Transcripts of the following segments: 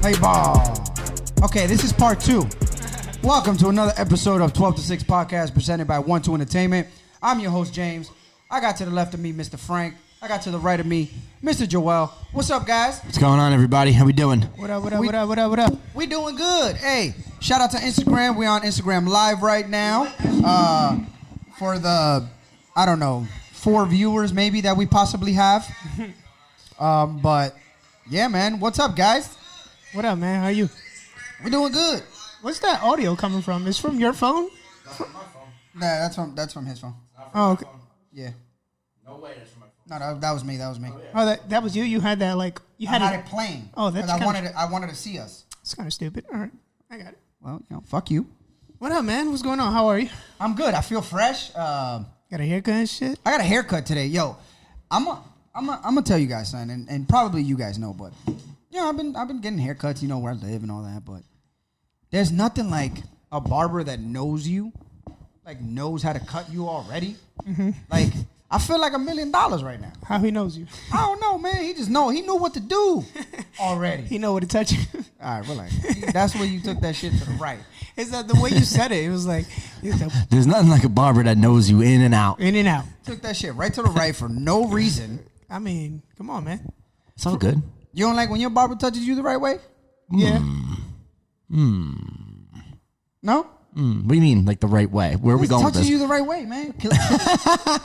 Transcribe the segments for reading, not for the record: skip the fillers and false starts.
play ball. Okay, this is part 2. Welcome to another episode of 12 to 6 podcast presented by 1-2 Entertainment. I'm your host, James. I got to the left of me, Mr. Frank. I got to the right of me, Mr. Joel. What's up, guys? What's going on, everybody? How we doing? What up? We doing good. Hey, shout out to Instagram. We on Instagram Live right now. For the, 4 viewers maybe that we possibly have. But yeah, man. What's up, guys? What up, man? How are you? We doing good. What's that audio coming from? It's from your phone? That's from my phone. Nah, that's from his phone. Oh, okay. Yeah. No way, that's from my phone. No, that was me. Oh, that was you. You had that like you had it playing. Oh, that's I wanted to see us. It's kind of stupid. All right, I got it. Well, fuck you. What up, man? What's going on? How are you? I'm good. I feel fresh. Got a haircut and shit? I got a haircut today. Yo, I'm gonna tell you guys something, and probably you guys know, but I've been getting haircuts, where I live and all that, but there's nothing like a barber that knows you, like knows how to cut you already. Mm-hmm. Like I feel like $1 million right now. How he knows you? I don't know, man. He knew what to do already. He know what to touch you. All right, relax. That's where you took that shit to the right. Is that the way you said it? It was like There's nothing like a barber that knows you in and out. In and out. Took that shit right to the right for no reason. I mean, come on, man. It's all good. You don't like when your barber touches you the right way? Yeah. No? What do you mean, like the right way? Where are we going with this? Touches you the right way, man. I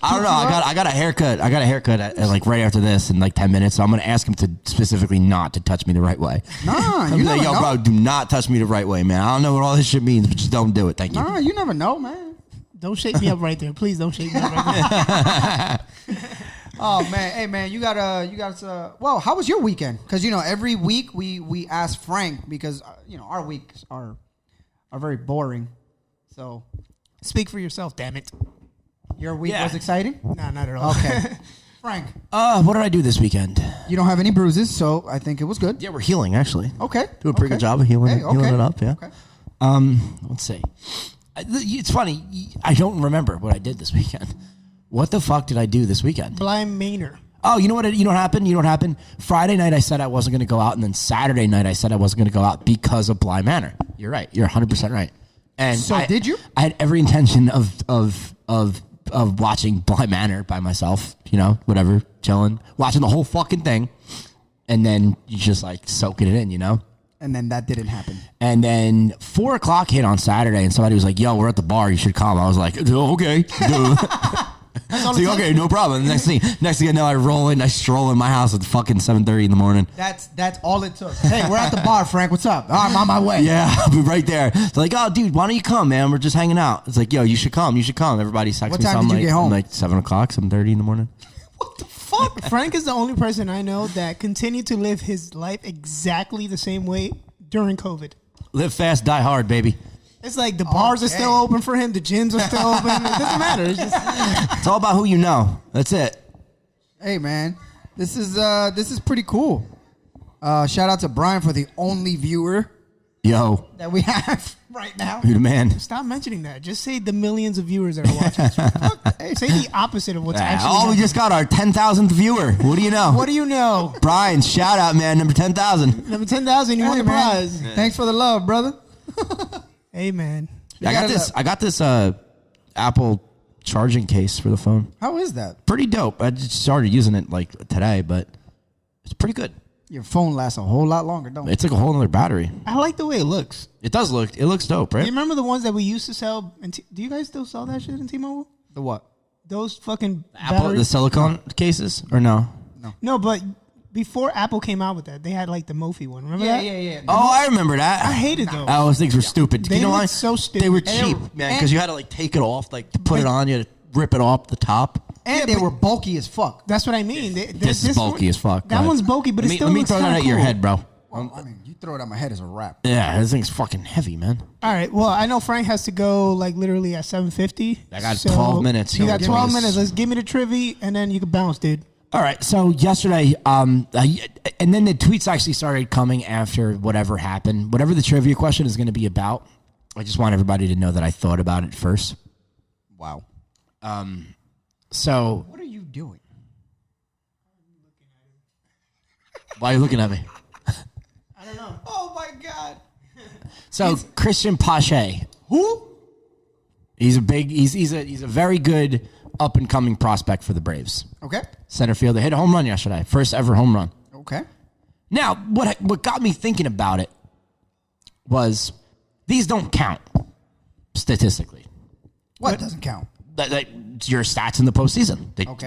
don't know. I got a haircut. At like right after this in like 10 minutes. So I'm gonna ask him to specifically not to touch me the right way. Nah, I'm like, yo, bro, do not touch me the right way, man. I don't know what all this shit means, but just don't do it. Thank you. Nah, you never know, man. Don't shake me up right there, please. Don't shake me up right there. Oh man, hey man, you got. Well, how was your weekend? Because every week we ask Frank because our weeks are very boring. So Speak for yourself, damn it. your week was exciting? Nah, not at all. Okay, Frank, What did I do this weekend? you don't have any bruises, so I think it was good. Yeah, we're healing actually. Okay, Do a pretty good job of healing it up. Yeah. Okay. Let's see. It's funny. I don't remember what I did this weekend. What the fuck did I do this weekend? Blind Manor. Oh, you know what happened? Friday night I said I wasn't going to go out, and then Saturday night I said I wasn't going to go out because of Bly Manor. You're right. You're 100% right. And So did you? I had every intention of watching Bly Manor by myself. Whatever, chilling, watching the whole fucking thing, and then you just like soaking it in. And then that didn't happen. And then 4 o'clock hit on Saturday, and somebody was like, "Yo, we're at the bar. You should come." I was like, "Okay." So, okay, no problem. Next thing I know, I stroll in my house at fucking 7:30 in the morning. That's all it took. Hey, we're at the bar, Frank. What's up? Oh, I'm on my way. Yeah, I'll be right there. They're like, "Oh, dude, why don't you come, man? We're just hanging out." It's like, "Yo, you should come. Everybody texts me. What time did you get home? Like 7 o'clock, 7:30 in the morning. What the fuck? Frank is the only person I know that continued to live his life exactly the same way during COVID. Live fast, die hard, baby. It's like the bars are still open for him. The gyms are still open. It doesn't matter. It's all about who you know. That's it. Hey, man, this is pretty cool. Shout out to Brian for the only viewer Yo, that we have right now. you the man. Stop mentioning that. Just say the millions of viewers that are watching. Say the opposite of what's actually Oh, we happening. just got our 10,000th viewer. What do you know? What do you know? Brian, shout out, man. Number 10,000. Number 10,000, you won the man. prize. Thanks for the love, brother. Hey, man. I got this Apple charging case for the phone. How is that? Pretty dope. I just started using it like today, but it's pretty good. Your phone lasts a whole lot longer, don't it? It's like a whole other battery. I like the way it looks. It looks dope, Do right? you remember the ones that we used to sell? Do you guys still sell that shit in T-Mobile? The what? Those fucking Apple, the batteries? silicone cases, or no? No, but before Apple came out with that, they had like the Mophie one. Remember that? Yeah. Oh, I remember that. I hated those. Oh, those things were stupid. They you know looked why? so stupid. They were And they cheap, were- man, because you had to like take it off, like to put it on, you had to rip it off the top. And they were bulky as fuck. That's what I mean. This is bulky as fuck. That one's bulky, but it still let me looks throw that kinda at your cool. head, bro. Well, I mean, you throw it at my head as a wrap. Yeah, this thing's fucking heavy, man. All right. Well, I know Frank has to go like literally at 7:50. I got 12 minutes. You got Give 12 me minutes. this. Let's give me the trivia, and then you can bounce, dude. All right. So yesterday, and then the tweets actually started coming after whatever happened. Whatever the trivia question is going to be about, I just want everybody to know that I thought about it first. Wow. So What are you doing? why are you looking at me? I don't know. Oh my God. So Christian Pache. Who? He's a very good up and coming prospect for the Braves. Okay. Center fielder hit a home run yesterday. First ever home run. Okay. Now, what got me thinking about it was these don't count statistically. What doesn't count? That your stats in the postseason. Okay.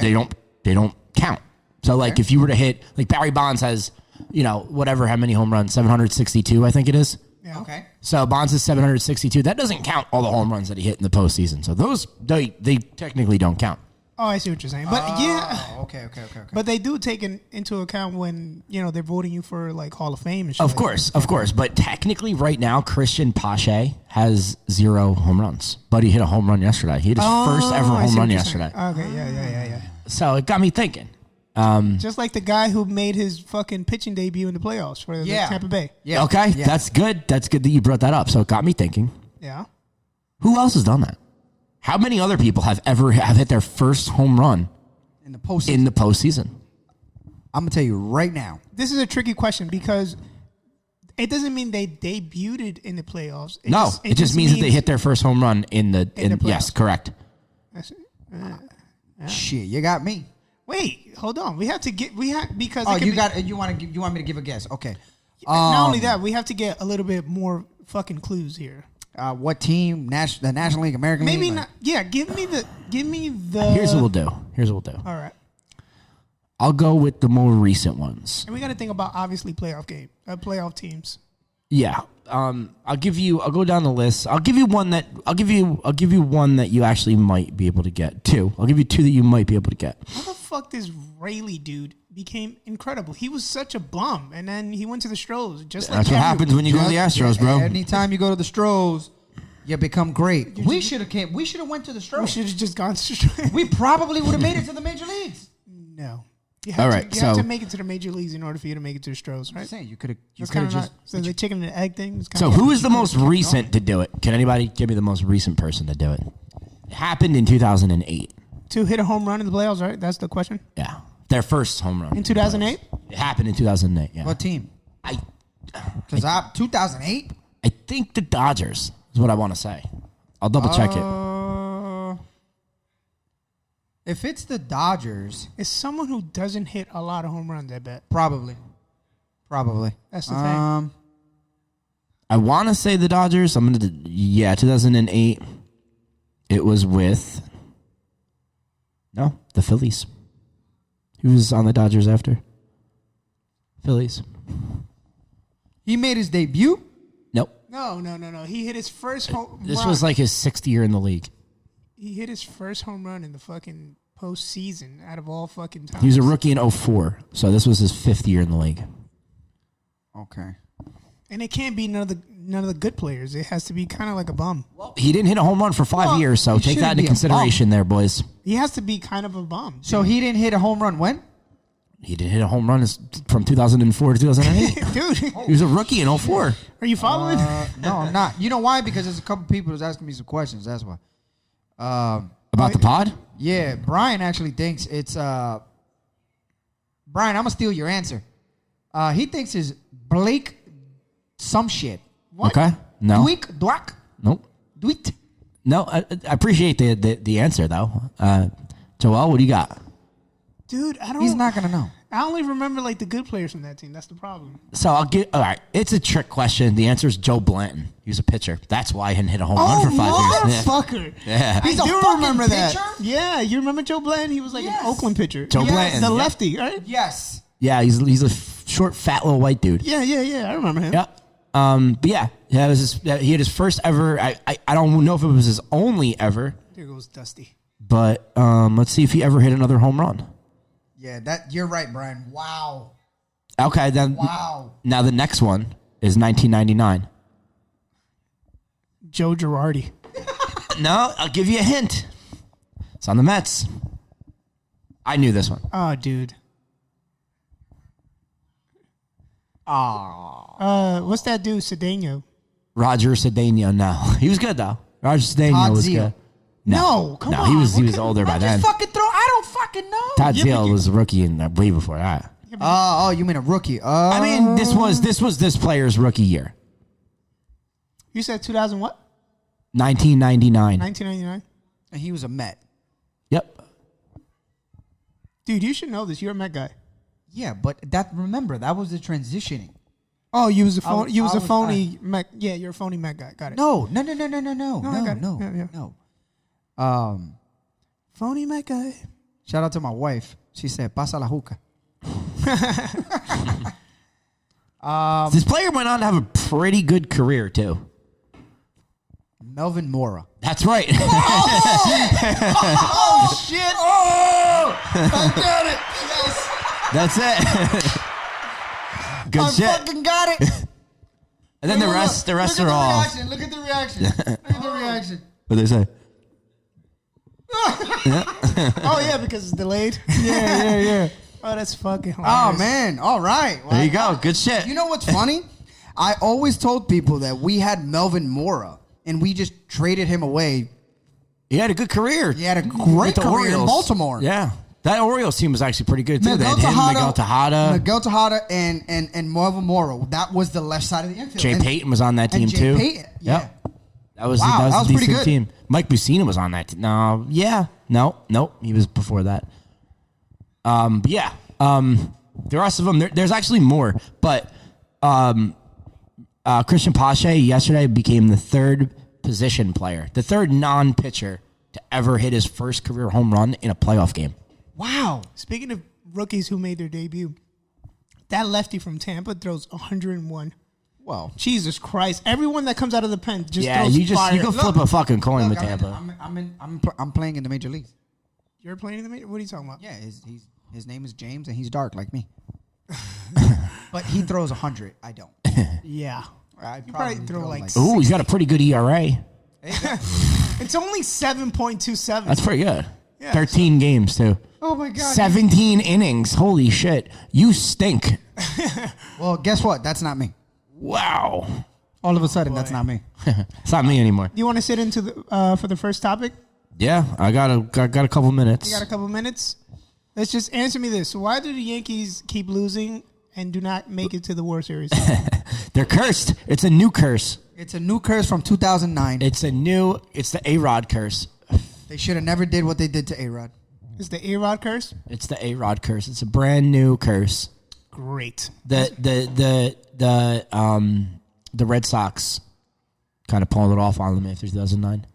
They don't count. So like if you were to hit like Barry Bonds has, whatever how many home runs, 762 I think it is. Yeah. Okay. So Bonds is 762. That doesn't count all the home runs that he hit in the postseason. So those they technically don't count. Oh, I see what you're saying. But yeah. Okay. But they do take into account when, they're voting you for like Hall of Fame and shit. Of course. But technically right now, Christian Pache has 0 home runs. But he hit a home run yesterday. He hit his first ever home run yesterday. Okay, yeah. So it got me thinking. Just like the guy who made his fucking pitching debut in the playoffs for the Tampa Bay. Yeah. Okay, Yeah. that's good. That's good that you brought that up. So it got me thinking. Yeah. Who else has done that? How many other people have hit their first home run In the postseason. in the postseason? I'm gonna tell you right now. This is a tricky question because it doesn't mean they debuted in the playoffs. It just means that they hit their first home run in the playoffs. yes, correct. Shit, you got me. Wait, hold on. We have because Oh, it could you want me to give a guess? Okay. not only that, we have to get a little bit more fucking clues here. What team? The National League, American League? Maybe not. Yeah, give me the. Here's what we'll do. All right, I'll go with the more recent ones. and we got to think about obviously playoff teams. Yeah. I'll go down the list. I'll give you one that you actually might be able to get. 2. I'll give you 2 that you might be able to get. How the fuck this Rayleigh dude became incredible? He was such a bum, and then he went to the Stros. Just like That's what happens when you go to the Astros, bro. Anytime you go to the Stros, you become great. We should have went to the Stros. We should have just gone straight. We probably would have made it to the major leagues. No. You All have right, to so- make it to the major leagues in order for you to make it to the Stros, I'm right? saying you could have That's just. not, so the chicken and egg thing. Is So who is the most recent to do it? Can anybody give me the most recent person to do it? It happened in 2008. to hit a home run in the playoffs? Right, that's the question. Yeah. Their first home run. In 2008? It happened in 2008, yeah. What team? I 2008. I think the Dodgers is what I want to say. I'll double check it. If it's the Dodgers, It's someone who doesn't hit a lot of home runs, I bet. probably. That's the thing. I want to say the Dodgers. 2008. It was with the Phillies. He was on the Dodgers after. Phillies. He made his debut. Nope. No. He hit his first home run. This was like his 6th year in the league. He hit his first home run in the fucking postseason out of all fucking times. He was a rookie in 2004, so this was his 5th year in the league. Okay. And it can't be none of the good players. It has to be kind of like a bum. He didn't hit a home run for 5 years, so he take that shouldn't into be a consideration there, boys. He has to be kind of a bum. So he didn't hit a home run when? He didn't hit a home run from 2004 to 2008. Dude, He was a rookie in 2004. are you following? No, I'm not. You know why? Because there's a couple people who's asking me some questions. That's why. About the pod? Yeah, Brian actually thinks it's Brian, I'm gonna steal your answer. He thinks it's Blake some shit. What? Okay. No. Dweck? Nope. Dweet? No, I appreciate the answer, though. Joel, what do you got? Dude, I don't. He's not gonna know. I only remember like the good players from that team. That's the problem. So all right. It's a trick question. The answer is Joe Blanton. He was a pitcher. That's why he hadn't hit a home run for 5 years. motherfucker! Yeah. I He's a do fucking remember that. pitcher? Yeah, you remember Joe Blanton? He was like Yes. an Oakland pitcher. Joe Blanton, the yeah. lefty, right? Yes. Yeah, he's a short, fat little white dude. Yeah. I remember him. Yeah. But yeah, it was he had his first ever. I don't know if it was his only ever, There goes Dusty. but let's see if he ever hit another home run. Yeah, that you're right, Brian. Wow. Okay, then. Wow. Now the next one is 1999. Joe Girardi. No, I'll give you a hint. It's on the Mets. I knew this one. Oh, dude. What's that dude? Cedeno. Roger Cedeno. No, he was good though. Roger Cedeno Todd was Zeile. good. No, come on. He was What older by I then. just fucking throw. I don't fucking know. Todd Yeah, but Zeile was a rookie in way before that. Yeah, Oh, you mean a rookie? I mean, this was this player's rookie year, You said 2000 what? 1999. 1999. And he was a Met. Yep. Dude, you should know this. You're a Met guy. Yeah, but remember that was the transitioning. Oh, you was a I was- phony Met. Yeah, you're a phony Met guy. Got it. No. I got it. Yeah. No. Phony Met guy. Shout out to my wife. She said, "Pasa la hookah." This player went on to have a pretty good career too. Melvin Mora. That's right. Oh shit! Oh, I got it. Yes, That's it. Good I shit. fucking got it. And then the rest Look are all. Look at the reaction. Look at the reaction. What they say? Oh yeah, because it's delayed. Yeah. Oh, that's fucking hilarious. Oh man! All right. Well, There you go. Good shit. You know what's funny? I always told people that we had Melvin Mora and we just traded him away. He had a good career. He had a With great the career in Orioles. Baltimore. Yeah. That Orioles team was actually pretty good too. They Miguel had him, Tejada, Miguel Tejada. Miguel Tejada, and Melvin Mora. That was the left side of the infield. Jay And- Payton was on that team and Jay too. Payton, yeah. Yep. That was Wow, that was that a was pretty decent good. team. Mike Bucina was on that team. No, yeah. No. He was before that. But yeah. The rest of them, there's actually more. But Christian Pache yesterday became the third position player, the third non-pitcher to ever hit his first career home run in a playoff game. Wow. Speaking of rookies who made their debut, that lefty from Tampa throws 101. Well, Jesus Christ! Everyone that comes out of the pen just Yeah, throws you fire. can flip a fucking coin with Tampa. I'm playing in the major leagues. You're playing in the major. What are you talking about? Yeah, his name is James and he's dark like me. But he throws 100. I don't. Yeah. I You probably throw like Ooh, he's got a pretty good ERA. It's only 7.27. That's pretty good. Yeah, 13 games too. Oh my god. 17 innings. Holy shit. You stink. Well, guess what? That's not me. Wow. All of a sudden, that's not me. It's not me anymore. Do you want to sit into the for the first topic? Yeah, I got a couple minutes. You got a couple minutes. Let's just answer me this: why do the Yankees keep losing and do not make it to the World Series? They're cursed. It's a new curse. It's a new curse from 2009. It's the A-Rod curse. They should have never did what they did to A-Rod. Is the A-Rod curse? It's the A-Rod curse. It's a brand new curse. Great. The Red Sox kind of pulled it off on them after 2009.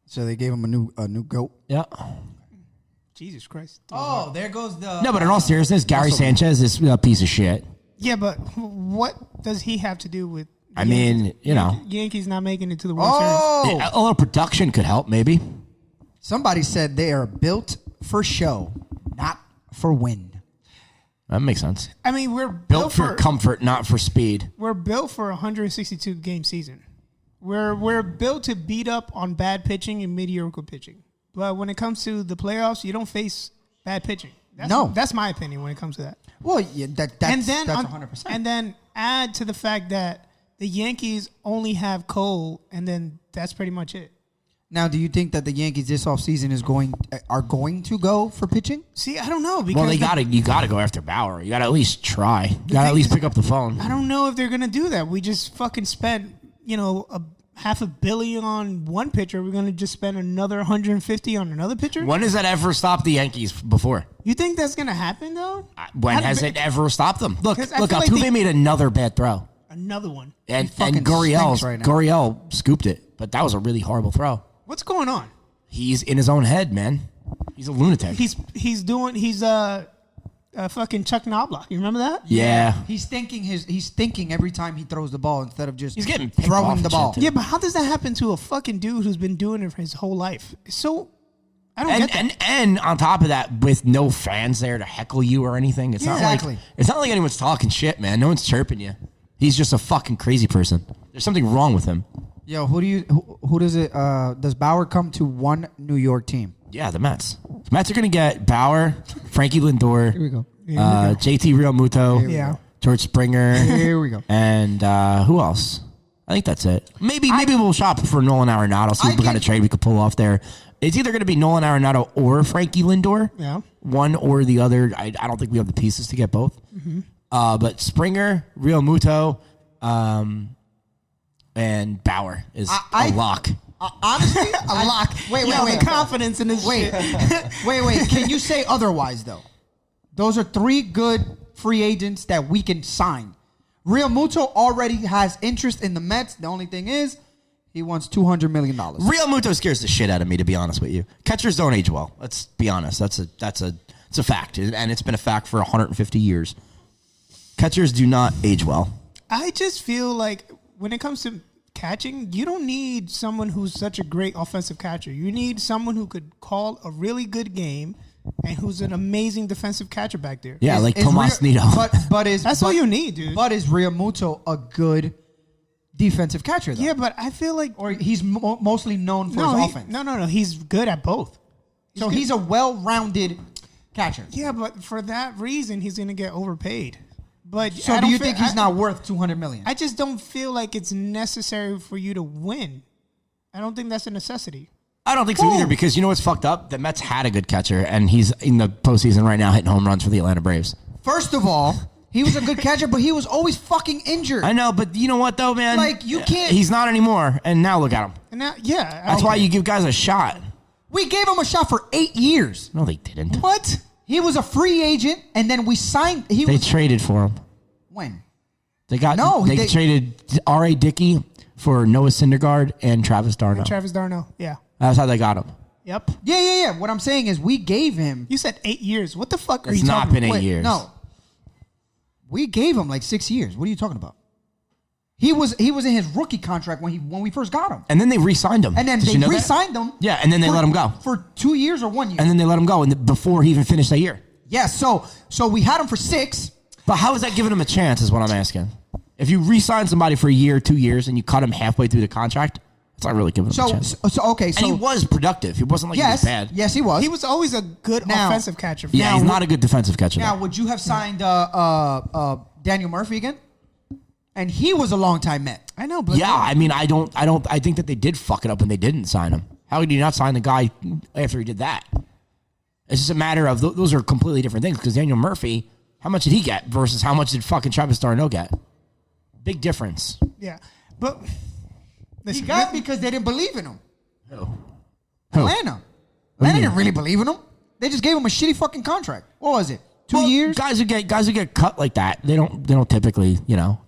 So they gave him a new goat. Yeah. Jesus Christ. Oh, there goes the. No, but in all seriousness, Gary Sanchez is a piece of shit. Yeah, but what does he have to do with? I mean, you know, Yankees not making it to the World Oh, a little production could help, maybe. somebody said they are built for show, not for win. That makes sense. Series. I mean, we're Built for comfort, not for speed. We're built for a 162 game season. We're built to beat up on bad pitching and mediocre pitching. But when it comes to the playoffs, you don't face bad pitching. That's my opinion when it comes to that. Well, yeah, that's 100%. And then add to the fact that the Yankees only have Cole, and then that's pretty much it. Now, do you think that the Yankees this offseason are going to go for pitching? See, I don't know because Well, you gotta go after Bauer. You gotta at least try. You gotta at least pick up the phone. I don't know if they're gonna do that. We just fucking spent a $500 million on one pitcher. We're gonna just spend another 150 on another pitcher. When has that ever stopped the Yankees before? You think that's gonna happen though? When has it ever stopped them? Look, 'Cause I feel like Altuve made another bad throw. Another one. And fucking Gurriel stinks right now. Gurriel scooped it, but that was a really horrible throw. What's going on? He's in his own head, man. He's a lunatic. He's fucking Chuck Knobloch. You remember that? yeah. He's thinking every time he throws the ball instead of just He's getting picked off throwing and the shit, ball. too. Yeah, but how does that happen to a fucking dude who's been doing it for his whole life? So I don't get that. And on top of that, with no fans there to heckle you or anything, it's not Exactly. like it's not like anyone's talking shit, man. No one's chirping you. He's just a fucking crazy person. There's something wrong with him. Yo, who does it? Does Bauer come to one New York team? Yeah, the Mets. The Mets are gonna get Bauer, Frankie Lindor, Here we go. JT Realmuto, Yeah. George Springer, Here we go. and who else? I think that's it. Maybe we'll shop for Nolan Arenado. See what kind of trade we could pull off there. It's either going to be Nolan Arenado or Frankie Lindor. Yeah. One or the other. I don't think we have the pieces to get both. Mm-hmm. But Springer, Real Muto, and Bauer is a lock. Honestly, a lock. Wait. Confidence in this shit. Wait. Can you say otherwise, though? Those are 3 good free agents that we can sign. Real Muto already has interest in the Mets. The only thing is, he wants $200 million. Real Muto scares the shit out of me, to be honest with you. Catchers don't age well. Let's be honest. It's a fact, and it's been a fact for 150 years. Catchers do not age well. I just feel like when it comes to catching, you don't need someone who's such a great offensive catcher. You need someone who could call a really good game and who's an amazing defensive catcher back there. Yeah, like Tomas Nido. That's all you need, dude. But is Real Muto a good defensive catcher, though? Yeah, but I feel like... Or he's mostly known for his offense. No. He's good at both. He's a well-rounded catcher. Yeah, but for that reason, he's going to get overpaid. But so do you think he's not worth $200 million? I just don't feel like it's necessary for you to win. I don't think that's a necessity. I don't think so either, because you know what's fucked up? The Mets had a good catcher, and he's in the postseason right now hitting home runs for the Atlanta Braves. First of all, he was a good catcher, but he was always fucking injured. I know, but you know what, though, man? Like, you can't... He's not anymore, and now look at him. And now, yeah. That's why you give guys a shot. We gave him a shot for 8 years. No, they didn't. What? He was a free agent, and then we signed... They traded for him. When? They traded R.A. Dickey for Noah Syndergaard and Travis d'Arnaud. Yeah. That's how they got him. Yep. Yeah. What I'm saying is we gave him... You said 8 years. What the fuck are you talking about? It's not been 8 years. No. We gave him like 6 years. What are you talking about? He was in his rookie contract when we first got him. And then they re-signed him. And then they re-signed him. Yeah, and then they let him go. For 2 years or 1 year. And then they let him go before he even finished that year. Yeah, so we had him for 6. But how is that giving him a chance is what I'm asking. If you re-sign somebody for a year, 2 years, and you cut him halfway through the contract, it's not really giving him a chance. And he was productive. He wasn't like he was bad. Yes, he was. He was always a good offensive catcher. Yeah, he's not a good defensive catcher. Now, would you have signed Daniel Murphy again? And he was a long-time Met. I know, but... Yeah, I mean, I think that they did fuck it up when they didn't sign him. How could you not sign the guy after he did that? It's just a matter of... Those are completely different things, because Daniel Murphy... How much did he get versus how much did fucking Travis d'Arnaud get? Big difference. Yeah, but he got because they didn't believe in him. Who? Atlanta. Atlanta didn't really believe in him. They just gave him a shitty fucking contract. What was it? 2 years? Guys who get cut like that, they don't typically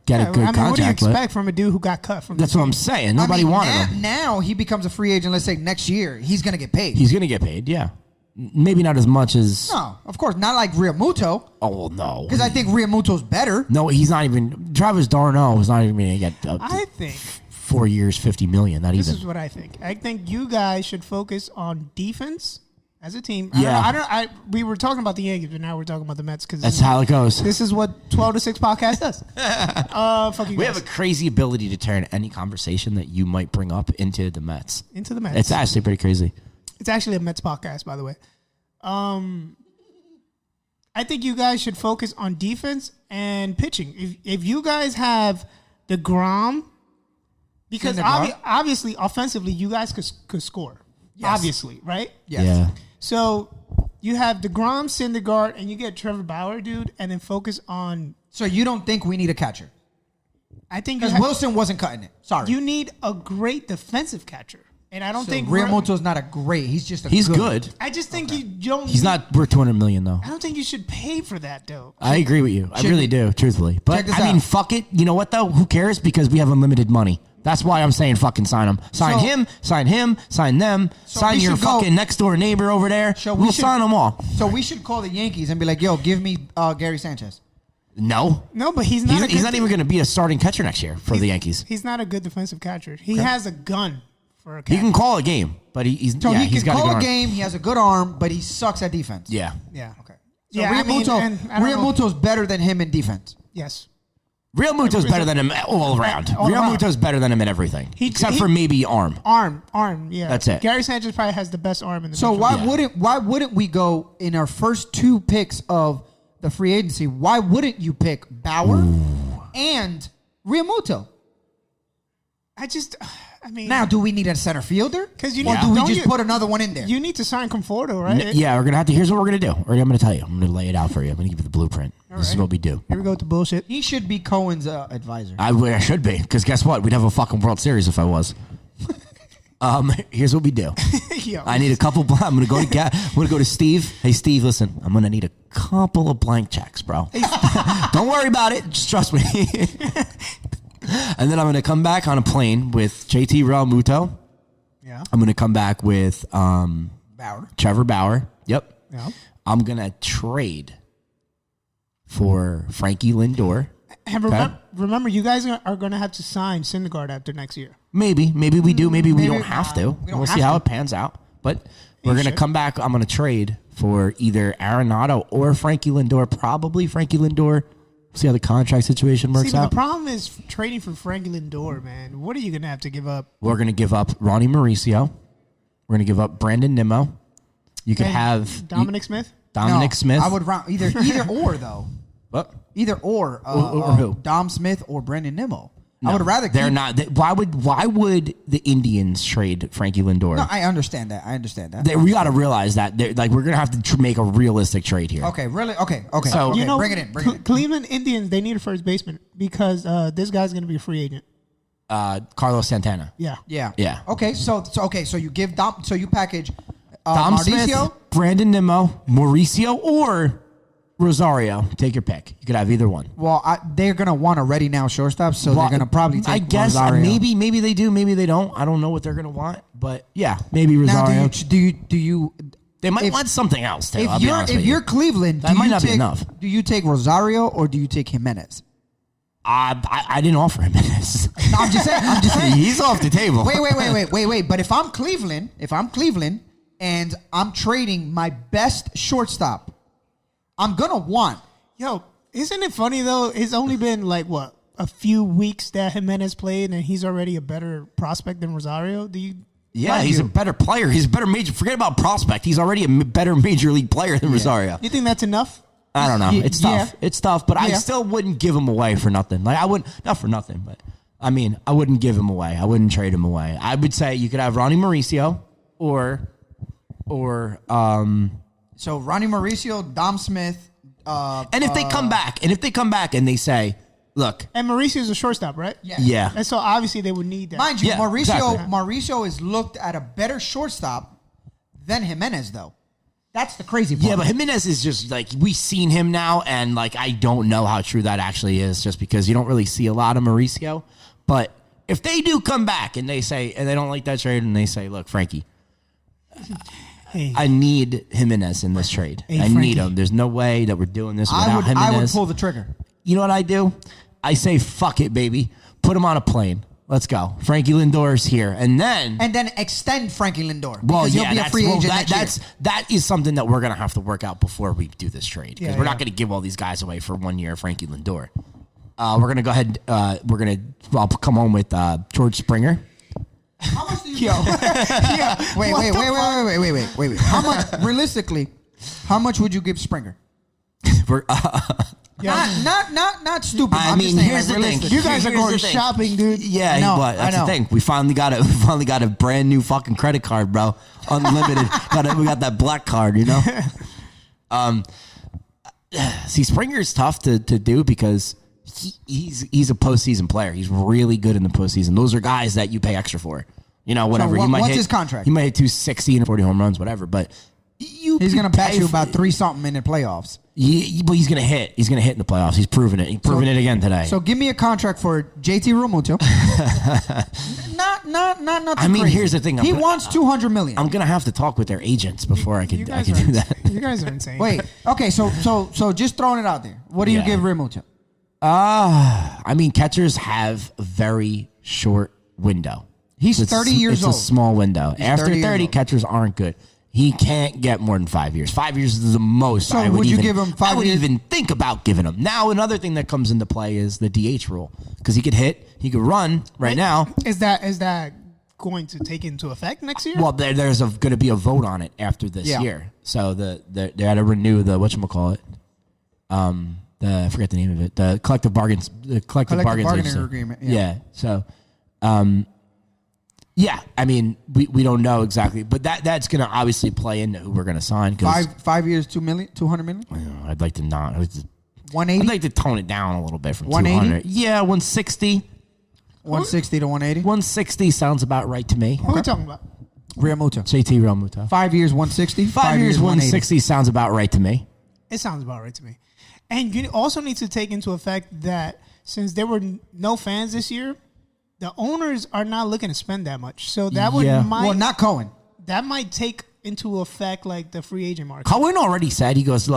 get a good contract. What do you expect from a dude who got cut from? That's what I'm saying. Nobody wanted him. Now he becomes a free agent. Let's say next year he's gonna get paid. He's gonna get paid. Yeah. Maybe not as much as... No, of course. Not like Real Muto. Oh, well, no. Because I think Real Muto's better. No, he's not even... Travis d'Arnaud is not even going to get... I think... 4 years, $50 million. Not even. This is what I think. I think you guys should focus on defense as a team. Yeah. We were talking about the Yankees, but now we're talking about the Mets. That's how it goes. This is what 12 to 6 podcast does. Fuck you guys. We have a crazy ability to turn any conversation that you might bring up into the Mets. Into the Mets. It's actually pretty crazy. It's actually a Mets podcast, by the way. I think you guys should focus on defense and pitching. If you guys have the Grom, because obviously offensively you guys could score. Yes. Obviously, right? Yes. Yeah. So you have DeGrom, Syndergaard, and you get Trevor Bauer, dude, and then focus on. So you don't think we need a catcher? I think because Wilson wasn't cutting it. Sorry. You need a great defensive catcher. And I don't think Real Muto's not a great. He's just a He's good. I just think you don't. He's not worth $200 million though. I don't think you should pay for that though. I agree with you. I really do, truthfully. But I mean, fuck it. You know what though? Who cares? Because we have unlimited money. That's why I'm saying fucking sign him. Sign him, sign them, sign your fucking next door neighbor over there. We'll sign them all. So we should call the Yankees and be like, yo, give me Gary Sanchez. No, but he's not. He's not even going to be a starting catcher next year for the Yankees. He's not a good defensive catcher. He has a gun. He can call a game, but he's got a good game. He has a good arm, but he sucks at defense. Yeah. Okay. So Real Muto's better than him in defense. Yes. Real Muto's better than him all around. Real Muto's better than him in everything, except for maybe arm. Arm. Yeah. That's it. Gary Sanchez probably has the best arm in the. So why wouldn't we go in our first 2 picks of the free agency? Why wouldn't you pick Bauer and Real Muto? I mean, now, do we need a center fielder? Because or do we just put another one in there? You need to sign Conforto, right? Yeah, we're gonna have to. Here's what we're gonna do. I'm gonna tell you. I'm gonna lay it out for you. I'm gonna give you the blueprint. This is what we do. Here we go with the bullshit. He should be Cohen's advisor. I should be, because guess what? We'd have a fucking World Series if I was. Here's what we do. Yo. I need a couple. I'm gonna go to Steve. Hey, Steve, listen. I'm gonna need a couple of blank checks, bro. Don't worry about it. Just trust me. And then I'm gonna come back on a plane with JT Realmuto. Yeah. I'm gonna come back with Trevor Bauer. Yep. Yeah. I'm gonna trade for Frankie Lindor. And remember, you guys are going to have to sign Syndergaard after next year. Maybe we do. Maybe we don't have to. We'll see how it pans out. But we're going to come back. I'm going to trade for either Arenado or Frankie Lindor. Probably Frankie Lindor. See how the contract situation works out. The problem is trading for Frankie Lindor, man. What are you going to have to give up? We're going to give up Ronnie Mauricio. We're going to give up Brandon Nimmo. You could have Dominic Smith. Smith. I would either or though. What? Either or who? Dom Smith or Brandon Nimmo. No, I would rather. They're not. Why would the Indians trade Frankie Lindor? No, I understand that. We got to realize that we're gonna have to make a realistic trade here. Okay, really? Okay. So okay, bring it in. Cleveland Indians, they need a first baseman because this guy's going to be a free agent. Carlos Santana. Yeah. Okay, so you give Dom. So you package Dom Mauricio, Smith, Brandon Nimmo, Mauricio, or Rosario. Take your pick. You could have either one. Well, they're gonna want a ready now shortstop, so they're gonna probably take. I guess Rosario. maybe they do, maybe they don't. I don't know what they're gonna want, but yeah, maybe Rosario. Now, do you? They might want something else too. If you're Cleveland, that might not be enough. Do you take Rosario or do you take Jimenez? I didn't offer Jimenez. No, I'm just saying. He's off the table. Wait. But if I'm Cleveland, and I'm trading my best shortstop, I'm gonna want. Yo, isn't it funny though? It's only been like what, a few weeks that Jimenez played, and he's already a better prospect than Rosario. Do you? Yeah, he's a better player. He's a better major. Forget about prospect. He's already a better major league player than Rosario. You think that's enough? I don't know. It's tough. Yeah. It's tough, but I still wouldn't give him away for nothing. Like I wouldn't, not for nothing, but I mean, I wouldn't give him away. I wouldn't trade him away. I would say you could have Ronnie Mauricio or So Ronnie Mauricio, Dom Smith. And if they come back and they say, look, And Mauricio's a shortstop, right? yeah. And so obviously they would need that. Mind you, Yeah, Mauricio exactly. Mauricio is looked at a better shortstop than Jimenez, though. That's the crazy part. Yeah, but Jimenez is just like, we've seen him now, and like I don't know how true that actually is, just because you don't really see a lot of Mauricio. But if they do come back and they say, and they don't like that trade, and they say, look, Frankie, Hey. I need Jimenez in this trade. Hey, I Frankie. need him. There's no way that we're doing this without Jimenez. I would pull the trigger. You know what I do? I say, fuck it, baby. Put him on a plane. Let's go. Frankie Lindor's here. And then extend Frankie Lindor. Well, because yeah, he'll be a free agent next year. that is something that we're gonna have to work out before we do this trade, because Yeah, we're yeah. not gonna give all these guys away for 1 year. Frankie Lindor. We're gonna go ahead. I'll come home with George Springer. How much do you? Wait. How much realistically? How much would you give Springer? We're, Not stupid. I I'm mean, just saying, here's the thing. realistic. You guys are Here's going the thing. shopping, dude. Yeah, I know, but that's I know. the thing. We finally got a brand new fucking credit card, bro. Unlimited. We got that black card, you know. See, Springer's tough to do because he's a postseason player. He's really good in the postseason. Those are guys that you pay extra for. You know, whatever. What's his contract? He might hit 260 and 40 home runs, whatever. But He's going to pass you about 3-something in the playoffs. But he's going to hit. He's going to hit in the playoffs. He's proven it. He's proven it again today. So give me a contract for JT Realmuto. not nothing I mean, crazy. here's the thing. He wants $200 million. I'm going to have to talk with their agents before I can do that. You guys are insane. Wait. Okay. So just throwing it out there. What do you Yeah. give Realmuto? I mean, catchers have a very short window. He's It's 30 years old. It's a small window. After 30 years 30, old. catchers aren't good. He can't get more than 5 years. 5 years is the most. So I would you even, give him 5 I would years? even think about giving him. Now, another thing that comes into play is the DH rule, because he could hit, he could run right now. Is that going to take into effect next year? Well, there's going to be a vote on it after this Yeah. year. So they had to renew the whatchamacallit. I forget the name of it. The collective bargains. The collective bargaining agreement, yeah. Yeah. So, Yeah, I mean, we don't know exactly, but that's going to obviously play into who we're going to sign. Five years, $200 million. I'd like to not. 180. I'd like to tone it down a little bit from 180. 200. Yeah, 160. 160 to 180. 160 sounds about right to me. Who are we talking about? Real Muto. JT Real Muto. 5 years, 160. 5 years, 160 sounds about right to me. It sounds about right to me. And you also need to take into effect that since there were no fans this year, the owners are not looking to spend that much. So that not Cohen. That might take into effect like the free agent market. Cohen already said, he goes,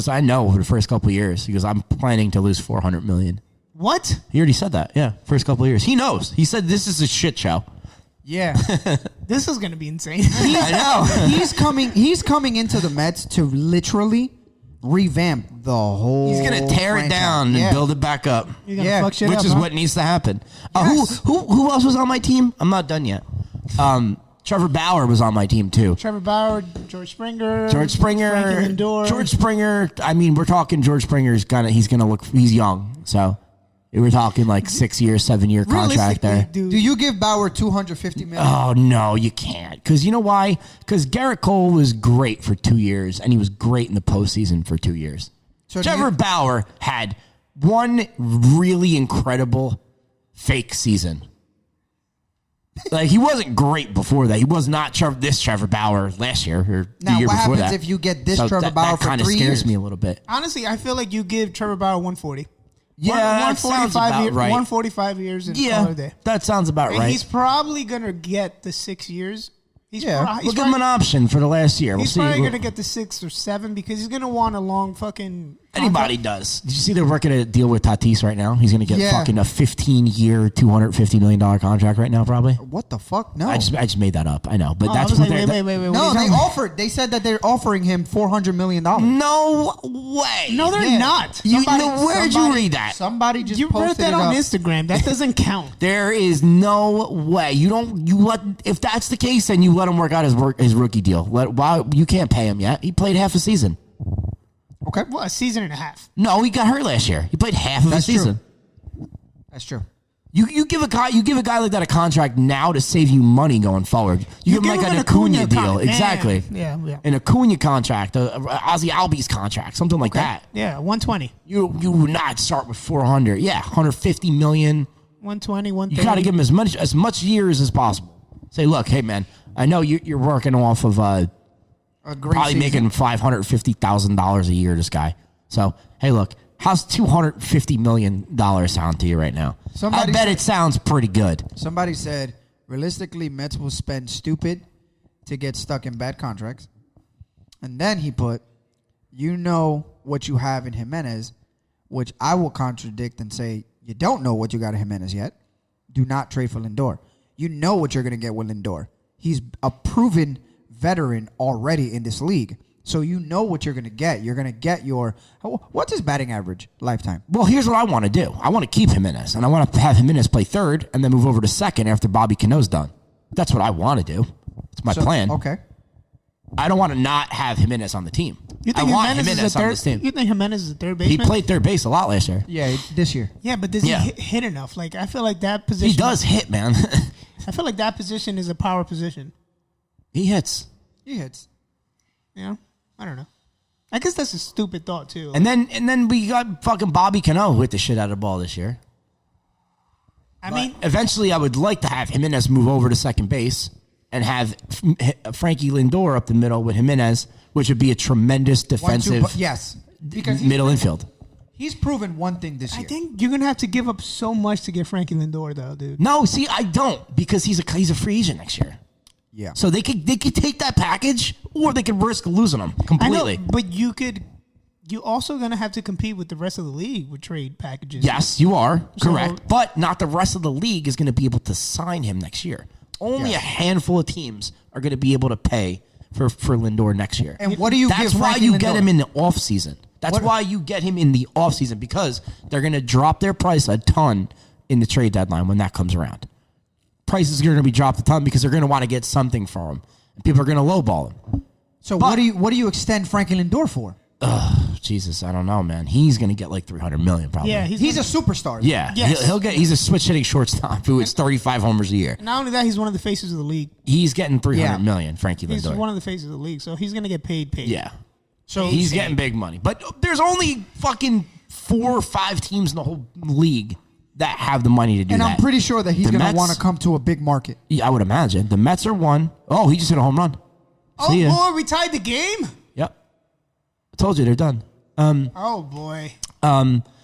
I know for the first couple of years. He goes, I'm planning to lose $400 million. What? He already said that. Yeah, first couple of years. He knows. He said this is a shit show. Yeah. This is going to be insane. I know. He's coming into the Mets to literally revamp the whole. He's going to tear it down and build it back up. You're going to fuck shit which up, is what needs to happen. Yes. Who else was on my team? I'm not done yet. Trevor Bauer was on my team too. Trevor Bauer, George Springer. Frankie Lindor. George Springer. I mean, we're talking George Springer's he's young. So we're talking like 6 year, 7 year contract there. Dude. Do you give Bauer $250 million? Oh no, you can't. Because you know why? Because Garrett Cole was great for 2 years, and he was great in the postseason for 2 years. So Trevor Bauer had one really incredible fake season. Like, he wasn't great before that. He was not this Trevor Bauer last year or the year before that. Now, what happens if you get this Trevor Bauer for 3 years? That kind of scares me a little bit. Honestly, I feel like you give Trevor Bauer 140. Yeah, that sounds about right. 145 years in holiday. That sounds about right. He's probably going to get the 6 years. We'll give him an option for the last year. He's probably going to get the 6 or 7 because he's going to want a long fucking contract. Anybody does. Did you see they're working a deal with Tatis right now? He's going to get fucking a 15-year, $250 million contract right now, probably. What the fuck? No. I just made that up. I know, but that's what wait. No, they offered. They said that they're offering him $400 million. No way. No, they're not. Where'd you read that? Somebody just you posted read that on Instagram. That doesn't count. There is no way. If that's the case, then you let him work out his rookie deal. You can't pay him yet. He played half a season. Okay. Well, a season and a half. No, he got hurt last year. He played half of a season. That's true. You give a guy like that a contract now to save you money going forward. You give him like an Acuna deal. Exactly. Yeah. An Acuna contract, a Ozzy Albies contract, something like that. Yeah, 120. You would not start with 400. Yeah, 150 million. 120, 130. You got to give him as much years as possible. Say, look, hey man, I know you're working off of probably making $550,000 a year, this guy. So, hey, look, how's $250 million sound to you right now? I bet it sounds pretty good. Somebody said, realistically, Mets will spend stupid to get stuck in bad contracts. And then he put, you know what you have in Jimenez, which I will contradict and say, you don't know what you got in Jimenez yet. Do not trade for Lindor. You know what you're going to get with Lindor. He's a proven veteran already in this league. So you know what you're going to get. You're going to get what's his batting average lifetime? Well, here's what I want to do. I want to keep Jimenez, and I want to have Jimenez play third and then move over to second after Bobby Cano's done. That's what I want to do. It's my plan. Okay. I don't want to not have Jimenez on the team. I want Jimenez on this team. You think Jimenez is a third baseman? He played third base a lot last year. Yeah, this year. Yeah, but does he hit enough? Like, I feel like that position. He does hit, man. I feel like that position is a power position. He hits. Yeah, I don't know. I guess that's a stupid thought too. And then we got fucking Bobby Cano who hit the shit out of the ball this year. I mean, eventually I would like to have Jimenez move over to second base and have Frankie Lindor up the middle with Jimenez, which would be a tremendous defensive middle infield. He's proven one thing this year. I think you're gonna have to give up so much to get Frankie Lindor, though, dude. No, see, I don't, because he's a free agent next year. Yeah. So they could take that package, or they could risk losing him completely. I know, but you also gonna have to compete with the rest of the league with trade packages. Yes, you are correct, but not the rest of the league is going to be able to sign him next year. Only a handful of teams are going to be able to pay for Lindor next year. And what do you? That's why you get him in the off season. That's why you get him in the off season, because they're going to drop their price a ton in the trade deadline when that comes around. Prices are going to be dropped a ton because they're going to want to get something for him, and people are going to lowball him. So what do you extend Frankie Lindor for? Jesus, I don't know, man. He's gonna get like $300 million probably. Yeah, he's a superstar. Yeah, Yes. he'll get. He's a switch hitting shortstop who hits 35 homers a year. Not only that, he's one of the faces of the league. He's getting $300 million, Frankie He's Lindor. one of the faces of the league, so he's gonna get paid. Yeah, So he's getting big money. But there's only fucking 4 or 5 teams in the whole league that have the money to do and that. I'm pretty sure that he's The going to Mets- want to come to a big market. Yeah, I would imagine the Mets are one. Oh, he just hit a home run. See ya. Oh boy, we tied the game. Yep. I told you they're done. Oh boy.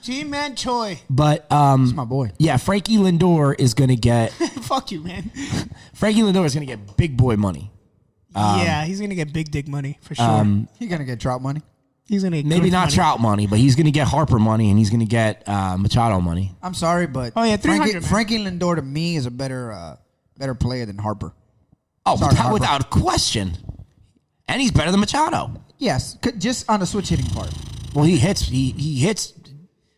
G-Man Choi. But That's my boy. yeah, Frankie Lindor is gonna get Fuck you, man. Frankie Lindor is gonna get big boy money. Yeah, he's gonna get big dick money for sure. He's going to get Trout money. He's gonna get Maybe Griff not money. Trout money, but he's gonna get Harper money and he's gonna get Machado money. I'm sorry, but Oh, yeah, 300, man. Frankie Lindor to me is a better player than Harper. Oh, Sorry, Harper. without question. And he's better than Machado. Yes, just on the switch hitting part. Well, he hits. He hits.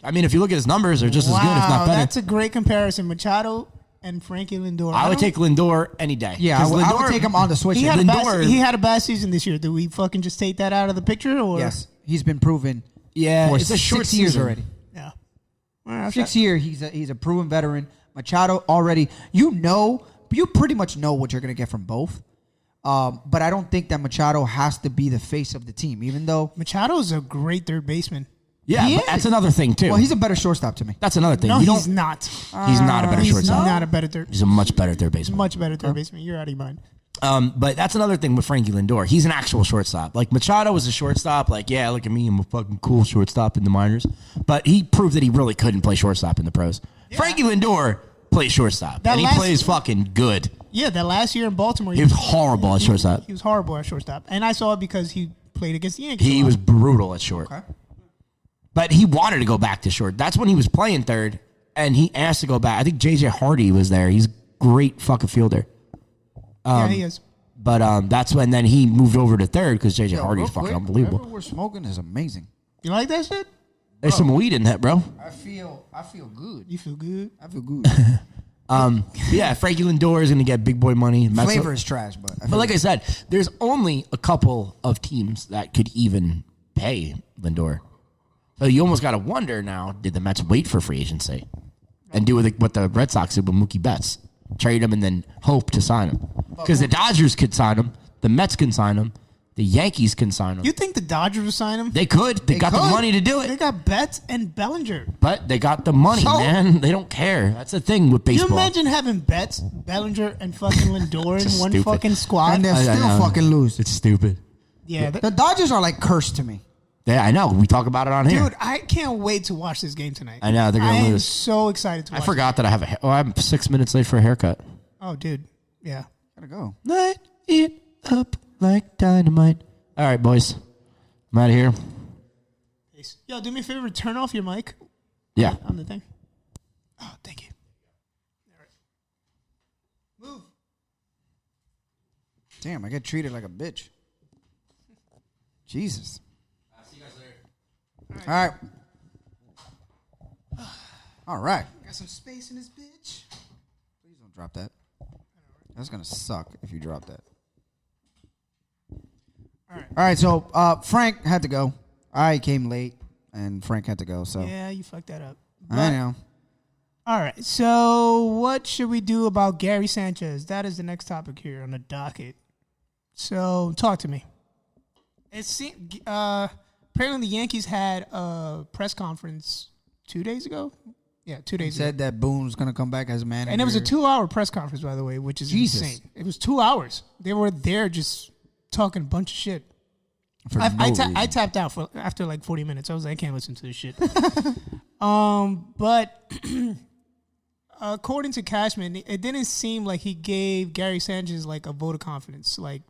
I mean, if you look at his numbers, they're just as good, if not better. That's a great comparison. Machado and Frankie Lindor. I would take Lindor any day. Yeah, I 'Cause would Lindor- take him on the switch He hitting. had, a Lindor- bad, he had a bad season this year. Did we fucking just take that out of the picture? Or Yes, he's been proven. Yeah, for it's a short 6 years season. already. Yeah. Well, 6 years, he's a proven veteran. Machado already, you pretty much know what you're going to get from both. But I don't think that Machado has to be the face of the team, even though. Machado is a great third baseman. Yeah, He but is. that's another thing too. Well, he's a better shortstop to me. That's another thing. No, You he's don't- not. He's not a better He's shortstop. not a better third. He's a much better third baseman. Much better third baseman. You're out of your mind. But that's another thing with Frankie Lindor. He's an actual shortstop. Like Machado was a shortstop. Like, yeah, look at me, I'm a fucking cool shortstop in the minors. But he proved that he really couldn't play shortstop in the pros. Frankie Lindor plays shortstop, That and he last- plays fucking good. Yeah, that last year in Baltimore, He was horrible at shortstop. He was horrible at shortstop, and I saw it because he played against the Yankees. He a lot. was brutal at short. Okay. But he wanted to go back to short. That's when he was playing third, and he asked to go back. I think J.J. Hardy was there. He's a great fucking fielder. Yeah, he is. But that's when then he moved over to third because J.J. Hardy is fucking unbelievable. Whatever we're smoking is amazing. You like that shit? There's some weed in that, bro. I feel good. You feel good? I feel good. Yeah, Frankie Lindor is going to get big boy money. Flavor is trash, but But like I said, there's only a couple of teams that could even pay Lindor. So you almost got to wonder now, did the Mets wait for free agency and do what the Red Sox did with Mookie Betts? Trade him and then hope to sign him. Because the Dodgers could sign him. The Mets can sign him. The Yankees can sign him. You think the Dodgers would sign him? They could. They got the could. money to do They it. got Betts and Bellinger. But they got the money, So- man. They don't care. That's the thing with Can you baseball. imagine having Betts, Bellinger, and fucking Lindor in Just one stupid. fucking squad? and they'll I still know. fucking lose. It's stupid. Yeah, The Dodgers are like cursed to me. Yeah, I know. We talk about it on here. dude, I can't wait to watch this game tonight. I know, they're gonna I am lose. so excited to I watch. forgot that I have I'm 6 minutes late for a haircut. Oh, dude, yeah. Gotta go. Light it up like dynamite. All right, boys. I'm out of here. Peace. Yo, do me a favor, turn off your mic Yeah. on the thing. Oh, thank you. All right. Move. Damn, I get treated like a bitch. Jesus. See you guys later. All right. All right. Got some space in this bitch. Please don't drop that. That's gonna suck if you drop that. All right. So Frank had to go. I came late, and Frank had to go. So Yeah, you fucked that up. I know. All right. So, what should we do about Gary Sanchez? That is the next topic here on the docket. So, talk to me. Apparently, the Yankees had a press conference 2 days ago. Yeah, 2 days ago. Said that Boone's gonna come back as a manager, And it was a 2-hour press conference, by the way, which is Jesus. insane. It was 2 hours. They were there just talking a bunch of shit. for I no reason. tapped out after like 40 minutes. I was like, I can't listen to this shit. But according to Cashman, it didn't seem like he gave Gary Sanchez like a vote of confidence. Like,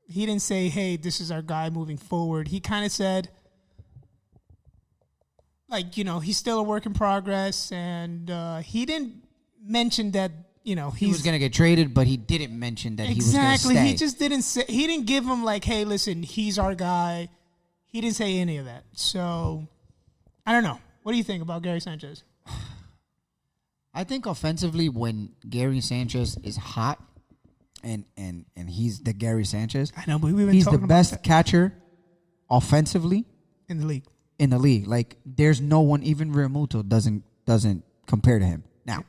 he didn't say, hey, this is our guy moving forward. He kind of said, like, you know, he's still a work in progress. And he didn't mention that, you know, He was gonna get traded, but he didn't mention that he was exactly. gonna stay. He just didn't say. He didn't give him like, "Hey, listen, he's our guy." He didn't say any of that. So, I don't know. What do you think about Gary Sanchez? I think offensively, when Gary Sanchez is hot, and he's the Gary Sanchez, I know, but we've been he's talking the about best that catcher offensively in the league. in the league. Like, there's no one, even Real Muto doesn't compare to him. Now,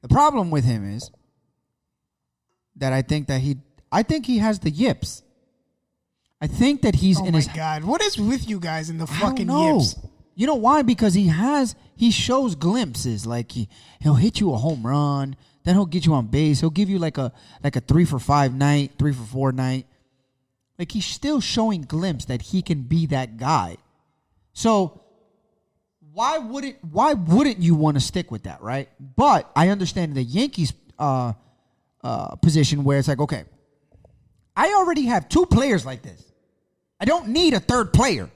the problem with him is that I think he has the yips. I think that he's in his... Oh, my God. What is with you guys in the fucking know. yips? You know why? Because he shows glimpses. Like, he'll hit you a home run. Then he'll get you on base. He'll give you like a 3-for-5 night, 3-for-4 night. Like, he's still showing glimpse that he can be that guy. So why wouldn't you want to stick with that, right? But I understand the Yankees position where it's like, okay, I already have 2 players like this. I don't need a third player.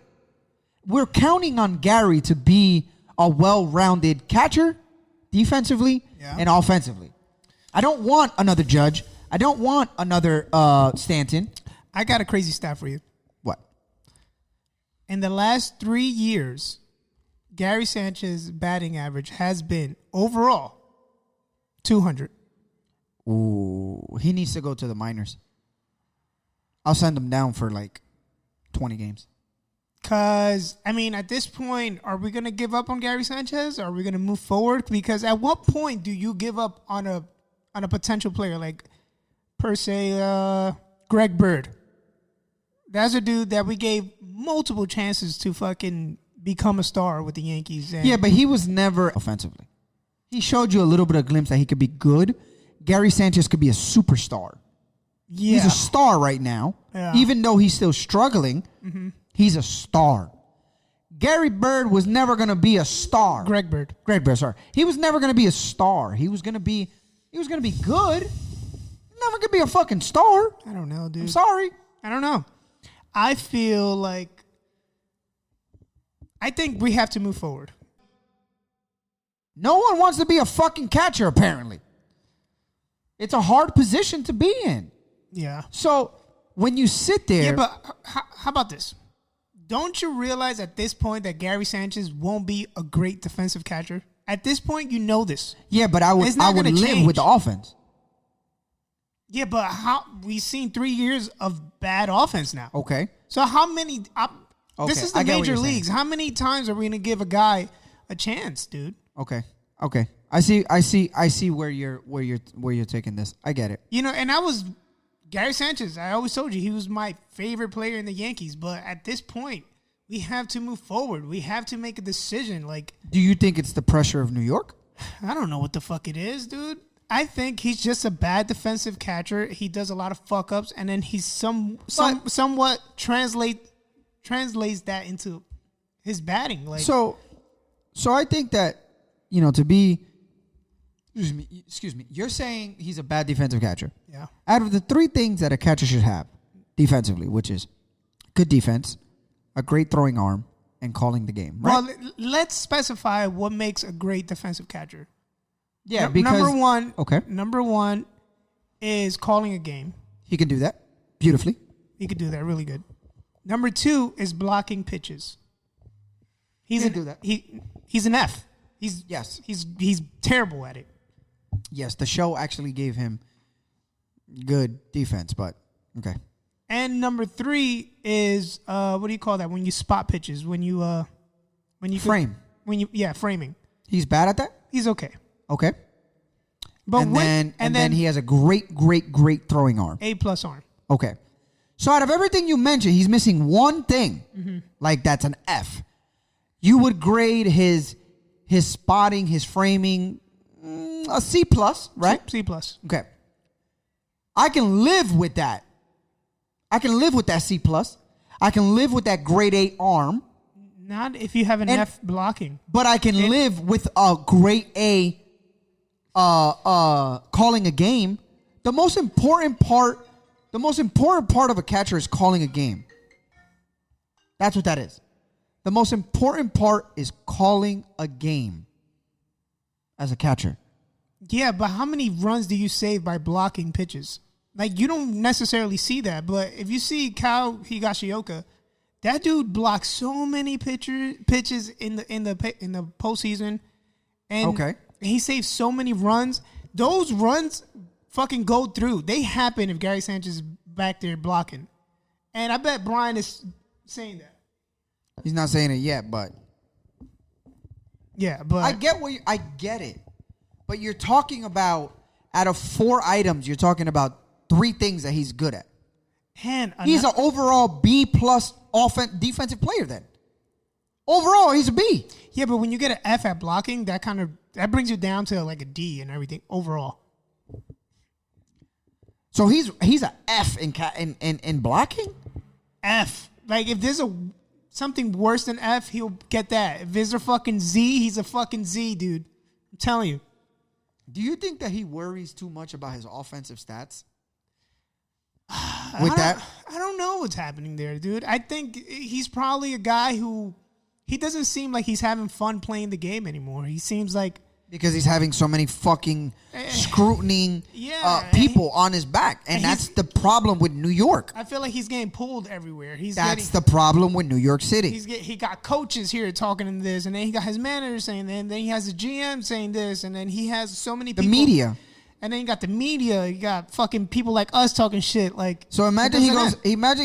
We're counting on Gary to be a well-rounded catcher defensively and offensively. I don't want another Judge. I don't want another Stanton. I got a crazy stat for you. What? In the last 3 years, Gary Sanchez's batting average has been overall 200. Ooh, he needs to go to the minors. I'll send him down for like 20 games. Because, I mean, at this point, are we going to give up on Gary Sanchez? Are we going to move forward? Because at what point do you give up on a potential player like, per se, Greg Bird? That's a dude that we gave multiple chances to fucking become a star with the Yankees. Yeah, but he was never offensively. He showed you a little bit of glimpse that he could be good. Gary Sanchez could be a superstar. Yeah. He's a star right now. Yeah. Even though he's still struggling, he's a star. Gary Bird was never going to be a star. Greg Bird, sorry. He was never going to be a star. He was going to be good. Never going to be a fucking star. I don't know, dude. I'm sorry. I don't know. I feel like I think we have to move forward. No one wants to be a fucking catcher, apparently. It's a hard position to be in. Yeah. So when you sit there... Yeah, but how about this? Don't you realize at this point that Gary Sanchez won't be a great defensive catcher? At this point, you know this. Yeah, but I would live change. with the offense. Yeah, but we've seen 3 years of bad offense now. Okay. So how many... This is the major leagues. How many times are we going to give a guy a chance, dude? Okay. I see where you're taking this. I get it. You know, and Gary Sanchez. I always told you he was my favorite player in the Yankees, but at this point, we have to move forward. We have to make a decision. Like, do you think it's the pressure of New York? I don't know what the fuck it is, dude. I think he's just a bad defensive catcher. He does a lot of fuck ups, and then he's somewhat translates that into his batting. Like, so I think that, you know, to be, excuse me, you're saying he's a bad defensive catcher. Yeah. Out of the 3 things that a catcher should have defensively, which is good defense, a great throwing arm, and calling the game, right? Well, let's specify what makes a great defensive catcher. Yeah, because... Number one is calling a game. He can do that beautifully. He could do that really good. Number 2 is blocking pitches. He can do that. He's an F. He's terrible at it. Yes, the show actually gave him good defense, but okay. And number 3 is what do you call that? When you spot pitches, when you frame. Framing. He's bad at that? He's okay. Okay. But then he has a great throwing arm. A+ arm. Okay. So out of everything you mentioned, he's missing one thing. Like, that's an F. You would grade his spotting, his framing, a C+, right? C+. Okay. I can live with that. I can live with that C+. I can live with that grade A arm. Not if you have an F blocking. But I can live with a grade A calling a game. The most important part of a catcher is calling a game. That's what that is. The most important part is calling a game as a catcher. Yeah, but how many runs do you save by blocking pitches? Like, you don't necessarily see that, but if you see Kyle Higashioka, that dude blocks so many pitches in the postseason, and he saves so many runs. Those runs fucking go through. They happen if Gary Sanchez is back there blocking, and I bet Brian is saying that. He's not saying it yet, but yeah, but I get it. But you're talking about out of 4 items, you're talking about 3 things that he's good at. And he's an overall B+ defensive player. Then overall, he's a B. Yeah, but when you get an F at blocking, that brings you down to like a D and everything overall. So he's a F in blocking. F. Like if there's something worse than F, he'll get that. If there's a fucking Z, he's a fucking Z, dude. I'm telling you. Do you think that he worries too much about his offensive stats? I don't know what's happening there, dude. I think he's probably a guy who he doesn't seem like he's having fun playing the game anymore. He seems like because he's having so many fucking scrutiny people on his back, and that's the problem with New York. I feel like he's getting pulled everywhere. That's the problem with New York City. He got coaches here talking in this, and then he got his manager saying that, and then he has the GM saying this, and then he has so many people. The media. And then you got the media. You got fucking people like us talking shit. Like so, imagine he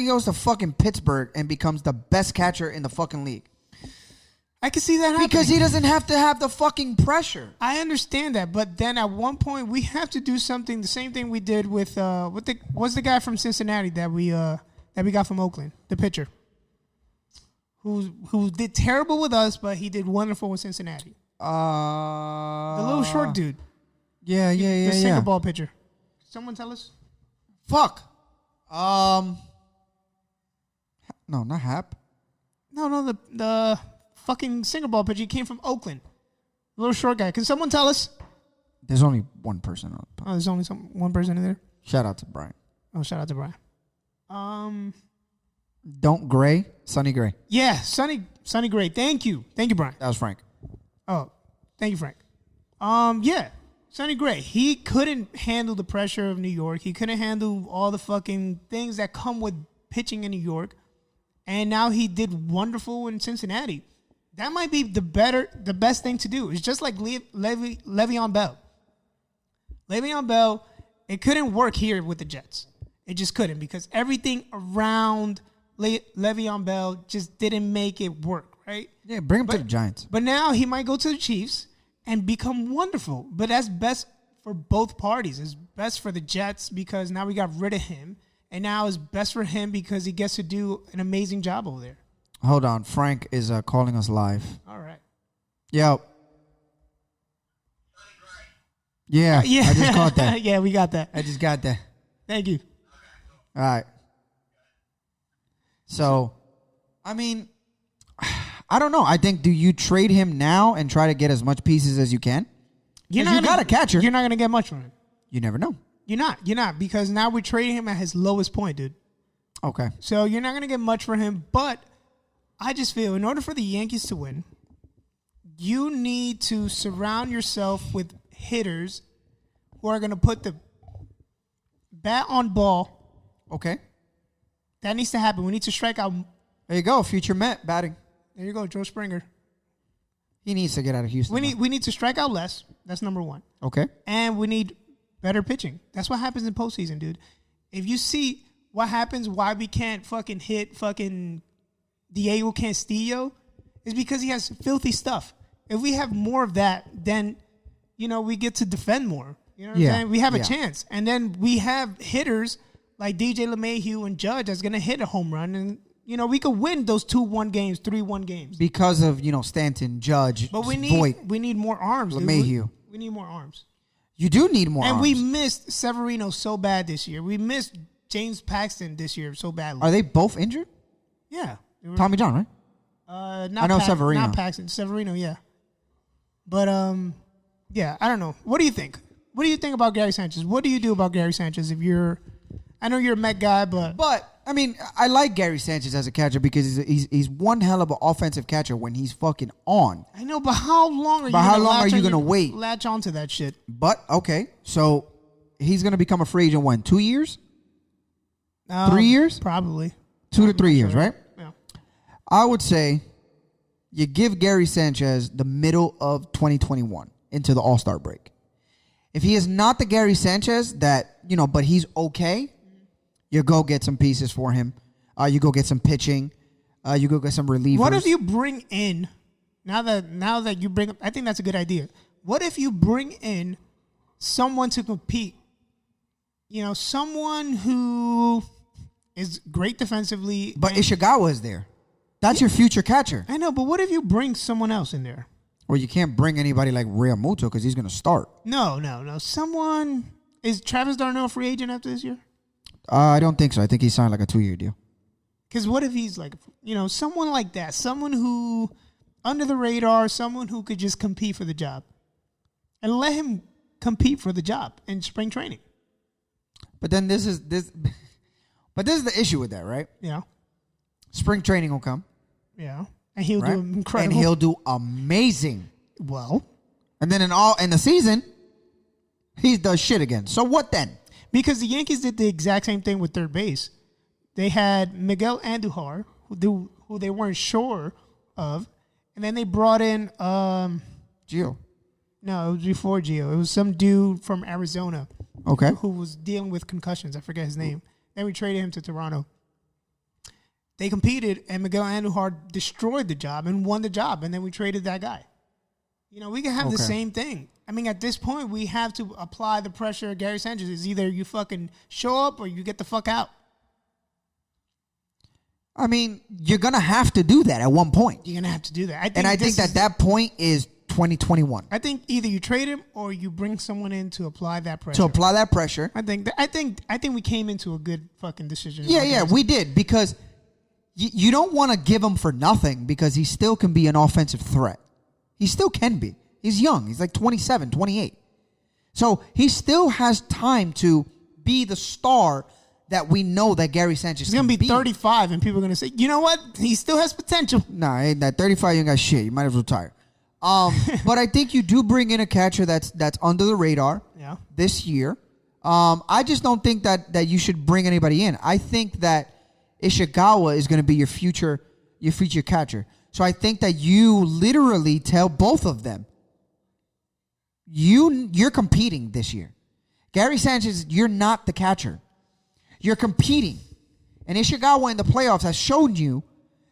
goes to fucking Pittsburgh and becomes the best catcher in the fucking league. I can see that happening. Because he doesn't have to have the fucking pressure. I understand that, but then at one point we have to do something. The same thing we did with what's the guy from Cincinnati that we got from Oakland, the pitcher, who did terrible with us, but he did wonderful with Cincinnati. The little short dude. Yeah. The single ball pitcher. Someone tell us. Fuck. No, not Hap. No, the fucking single ball pitcher. He came from Oakland. Little short guy. Can someone tell us? There's only one person on the Oh, there's only one person in there? Shout out to Brian. Oh, shout out to Brian. Don't Gray. Sonny Gray. Yeah, Sonny Gray. Thank you, Brian. That was Frank. Oh, thank you, Frank. Yeah, Sonny Gray. He couldn't handle the pressure of New York. He couldn't handle all the fucking things that come with pitching in New York. And now he did wonderful in Cincinnati. That might be the best thing to do. It's just like Le'Veon Bell. Le'Veon Bell, it couldn't work here with the Jets. It just couldn't because everything around Le'Veon Bell just didn't make it work, right? Yeah, bring him to the Giants. But now he might go to the Chiefs and become wonderful. But that's best for both parties. It's best for the Jets because now we got rid of him. And now it's best for him because he gets to do an amazing job over there. Hold on. Frank is calling us live. All right. Yo. Yeah. I just caught that. Yeah, we got that. I just got that. Thank you. All right. So, I mean, I don't know. I think, do you trade him now and try to get as much pieces as you can? You got a catcher. You're not going to get much from him. You never know. You're not because now we're trading him at his lowest point, dude. Okay. So you're not going to get much for him, but I just feel in order for the Yankees to win, you need to surround yourself with hitters who are going to put the bat on ball. Okay. That needs to happen. We need to strike out. There you go. Future Met batting. There you go, Joe Springer. He needs to get out of Houston. We need to strike out less. That's number one. Okay. And we need better pitching. That's what happens in postseason, dude. If you see what happens, why we can't fucking hit fucking Diego Castillo, is because he has filthy stuff. If we have more of that, then, we get to defend more. You know what I'm saying? We have a chance. And then we have hitters like DJ LeMahieu and Judge that's going to hit a home run. And, we could win those 2-1 games, 3-1 games. Because of, Stanton, Judge, but we need more arms, LeMahieu. We need more arms. You do need more arms. And we missed Severino so bad this year. We missed James Paxton this year so badly. Are they both injured? Yeah. Tommy John, right? I know Severino. Not Paxton. Severino, yeah. But, yeah, I don't know. What do you think? What do you think about Gary Sanchez? What do you do about Gary Sanchez I know you're a Met guy, but I mean, I like Gary Sanchez as a catcher because he's one hell of an offensive catcher when he's fucking on. I know, but how long are you gonna wait? Latch onto that shit. But okay, so he's gonna become a free agent when 2 years, 3 years, probably 2 to 3 years, right? Yeah. I would say you give Gary Sanchez the middle of 2021 into the All-Star break. If he is not the Gary Sanchez that but he's okay. You go get some pieces for him. You go get some pitching. You go get some relievers. What if you bring in now that you bring up? I think that's a good idea. What if you bring in someone to compete? Someone who is great defensively. But Ishikawa is there. That's your future catcher. I know, but what if you bring someone else in there? Well, you can't bring anybody like Realmuto because he's going to start. No. Someone is Travis Darnell a free agent after this year? I don't think so. I think he signed like a 2-year deal. Because what if he's like, someone like that, someone who under the radar, someone who could just compete for the job, and let him compete for the job in spring training. But then this is the issue with that, right? Yeah. Spring training will come. Yeah. And he'll do incredible. And he'll do amazing. Well. And then in the season, he does shit again. So what then? Because the Yankees did the exact same thing with third base. They had Miguel Andujar, who they weren't sure of, and then they brought in Gio. No, it was before Gio. It was some dude from Arizona. Okay. Who was dealing with concussions. I forget his name. Then we traded him to Toronto. They competed, and Miguel Andujar destroyed the job and won the job, and then we traded that guy. We can have the same thing. I mean, at this point, we have to apply the pressure. Gary Sanchez is either you fucking show up or you get the fuck out. I mean, you're going to have to do that at one point. You're going to have to do that. I think that point is 2021. I think either you trade him or you bring someone in to apply that pressure. I think we came into a good fucking decision. Yeah, we did because you don't want to give him for nothing because he still can be an offensive threat. He still can be. He's young. He's like 27, 28. So he still has time to be the star that we know that Gary Sanchez is going to be 35, and people are going to say, you know what? He still has potential. Nah, that 35, you ain't got shit. You might as well retire. But I think you do bring in a catcher that's under the radar this year. I just don't think that you should bring anybody in. I think that Ishikawa is going to be your future catcher. So I think that you literally tell both of them, you're competing this year. Gary Sanchez, you're not the catcher. You're competing. And Ishikawa in the playoffs has shown you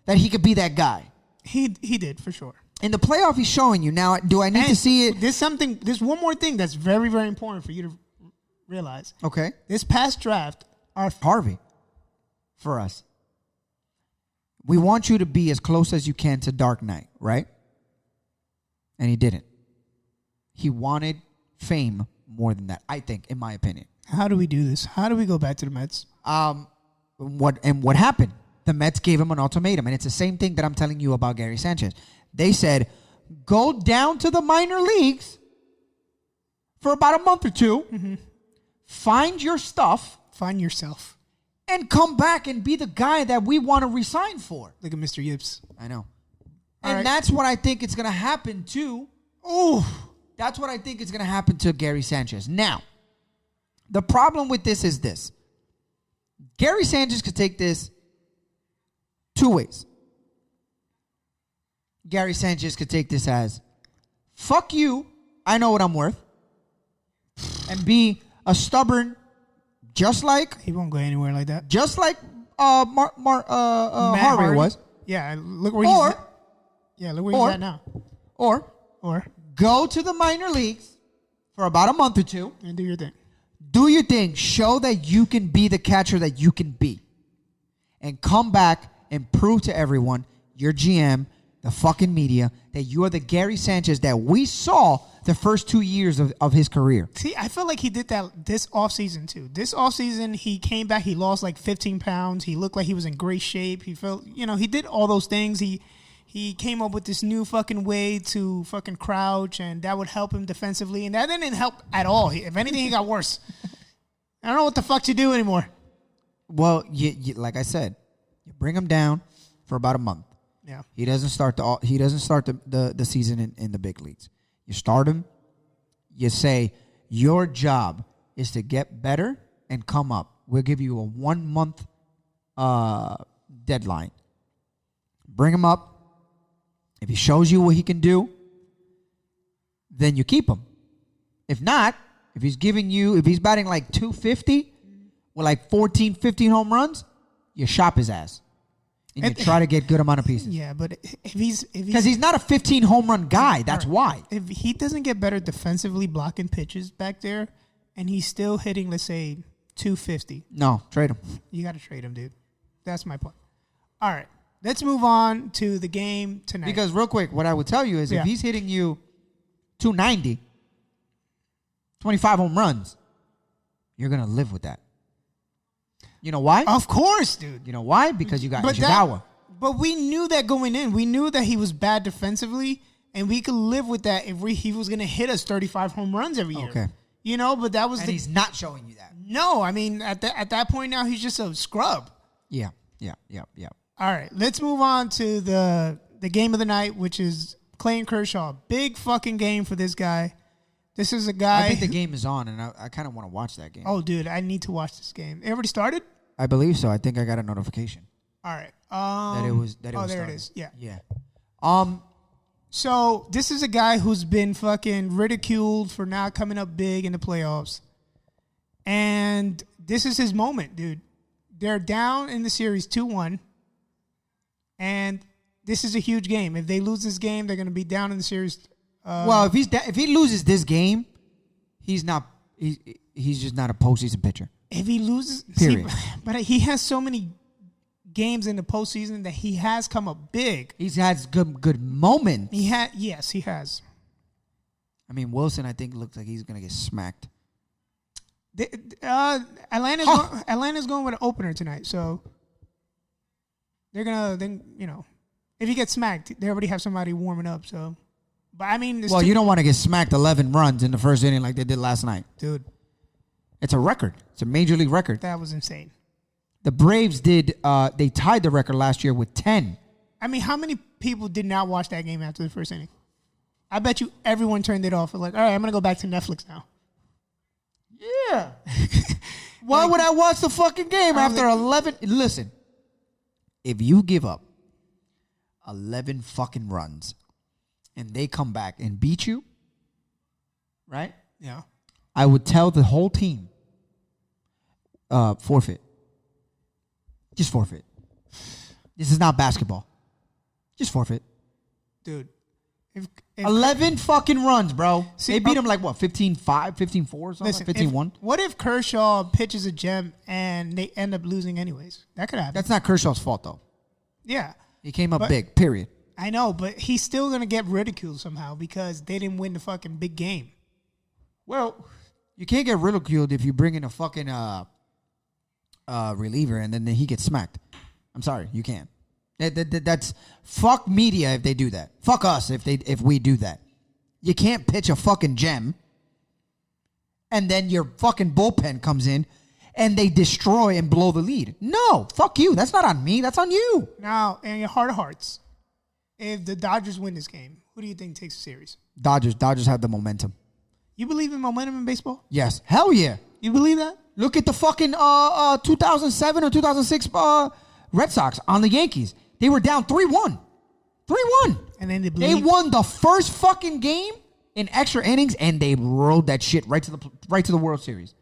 that he could be that guy. He did, for sure. In the playoff, he's showing you. Now, do I need to see it? There's one more thing that's very, very important for you to realize. Okay. This past draft, Harvey, for us. We want you to be as close as you can to Dark Knight, right? And he didn't. He wanted fame more than that, I think, in my opinion. How do we do this? How do we go back to the Mets? What happened? The Mets gave him an ultimatum, and it's the same thing that I'm telling you about Gary Sanchez. They said, go down to the minor leagues for about a month or two, find your stuff. Find yourself. And come back and be the guy that we want to resign for. Look at Mr. Yips. I know. And that's what I think is going to happen to. That's what I think is going to happen to Gary Sanchez. Now, the problem with this is this. Gary Sanchez could take this two ways. Gary Sanchez could take this as, fuck you, I know what I'm worth, and be a stubborn, just like... He won't go anywhere like that. Just like Harvey was. Yeah, look where he's at. Yeah, look where he's at now. Or go to the minor leagues for about a month or two. And do your thing. Do your thing. Show that you can be the catcher that you can be. And come back and prove to everyone, your GM, the fucking media, that you are the Gary Sanchez that we saw the first 2 years of his career. See, I feel like he did that this offseason too. This offseason, he came back, he lost like 15 pounds. He looked like he was in great shape. He felt, he did all those things. He came up with this new fucking way to fucking crouch, and that would help him defensively. And that didn't help at all. If anything, he got worse. I don't know what the fuck to do anymore. Well, you, like I said, you bring him down for about a month. Yeah, he doesn't start the season in the big leagues. You start him. You say your job is to get better and come up. We'll give you a 1 month deadline. Bring him up. If he shows you what he can do, then you keep him. If not, if he's batting like 250 with like 14, 15 home runs, you shop his ass. and you try to get good amount of pieces. Yeah, but if he's because he's not a 15 home run guy. That's why. If he doesn't get better defensively blocking pitches back there, and he's still hitting, let's say, 250. No, trade him. You got to trade him, dude. That's my point. All right, let's move on to the game tonight. Because real quick, what I would tell you is if he's hitting you 290, 25 home runs, you're gonna live with that. You know why? Of course, dude. You know why? Because you got Ishikawa. But we knew that going in. We knew that he was bad defensively, and we could live with that if he was going to hit us 35 home runs every year. Okay. You know, but that was he's not showing you that. No, I mean, at that point now, he's just a scrub. Yeah. All right, let's move on to the game of the night, which is Clayton Kershaw. Big fucking game for this guy. This is a guy. I think the game is on, and I kind of want to watch that game. Oh, dude, I need to watch this game. It already started? I believe so. I think I got a notification. All right. That it was there started. it is. Yeah. Yeah. So this is a guy who's been fucking ridiculed for not coming up big in the playoffs. And this is his moment, dude. They're down in the series 2-1. And this is a huge game. If they lose this game, they're going to be down in the series. Well, if he loses this game, he's just not a postseason pitcher. If he loses, period. But he has so many games in the postseason that he has come up big. He's had good moments. Yes, he has. I mean, Wilson, I think, looks like he's gonna get smacked. Atlanta's going with an opener tonight, so they're gonna if he gets smacked, they already have somebody warming up. So, but I mean, you don't want to get smacked 11 runs in the first inning like they did last night, dude. It's a record. It's a major league record. That was insane. The Braves did. They tied the record last year with 10. I mean, how many people did not watch that game after the first inning? I bet you everyone turned it off. Like, all right, I'm gonna go back to Netflix now. Yeah. Why would I watch the fucking game after 11? Listen, if you give up 11 fucking runs and they come back and beat you, right? Yeah. I would tell the whole team, forfeit. Just forfeit. This is not basketball. Just forfeit. Dude. If 11 fucking runs, bro. They beat him like what, 15-5, 15-4 something? 15-1? What if Kershaw pitches a gem and they end up losing anyways? That could happen. That's not Kershaw's fault, though. Yeah. He came up big, period. I know, but he's still going to get ridiculed somehow because they didn't win the fucking big game. Well, you can't get ridiculed if you bring in a fucking reliever and then he gets smacked. I'm sorry, you can't. That's fuck media if they do that. Fuck us if we do that. You can't pitch a fucking gem and then your fucking bullpen comes in and they destroy and blow the lead. No, fuck you. That's not on me. That's on you. Now, in your heart of hearts, if the Dodgers win this game, who do you think takes the series? Dodgers have the momentum. You believe in momentum in baseball? Yes. Hell yeah. You believe that? Look at the fucking 2007 or 2006 Red Sox on the Yankees. They were down 3-1. 3-1. And then they won the first fucking game in extra innings, and they rode that shit right to the World Series.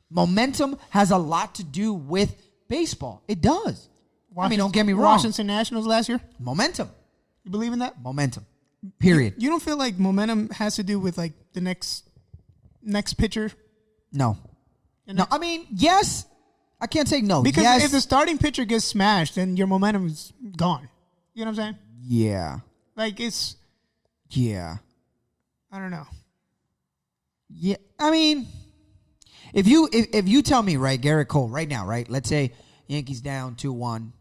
Momentum has a lot to do with baseball. It does. I mean, don't get me wrong. Washington Nationals last year? Momentum. You believe in that? Momentum. Period. You don't feel like momentum has to do with like the next pitcher? No. No, I mean, yes. I can't say no. Because if the starting pitcher gets smashed, then your momentum is gone. You know what I'm saying? Yeah. Like it's. Yeah. I don't know. Yeah. I mean, if you tell me, right, Garrett Cole, right now, right, let's say Yankees down 2-1,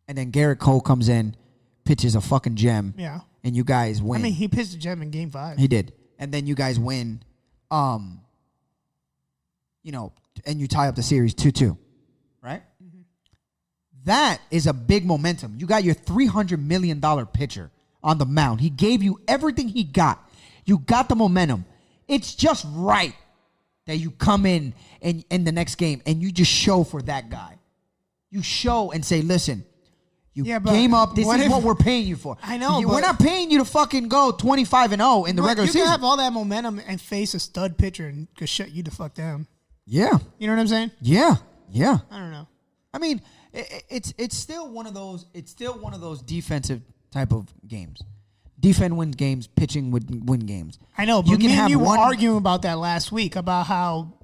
and then Garrett Cole comes in, pitches a fucking gem. Yeah. And you guys win. I mean, he pitched a gem in Game 5. He did. And then you guys win, and you tie up the series 2-2, right? Mm-hmm. That is a big momentum. You got your $300 million pitcher on the mound. He gave you everything he got. You got the momentum. It's just right that you come in the next game and you just show for that guy. You show and say, listen, you came up. This is what we're paying you for. I know. We're not paying you to fucking go 25-0 in the regular season. You can have all that momentum and face a stud pitcher and could shut you the fuck down. Yeah. You know what I'm saying? Yeah. Yeah. I don't know. I mean, it's still one of those. It's still one of those defensive type of games. Defense wins games. Pitching would win games. I know, but me and you were arguing about that last week about how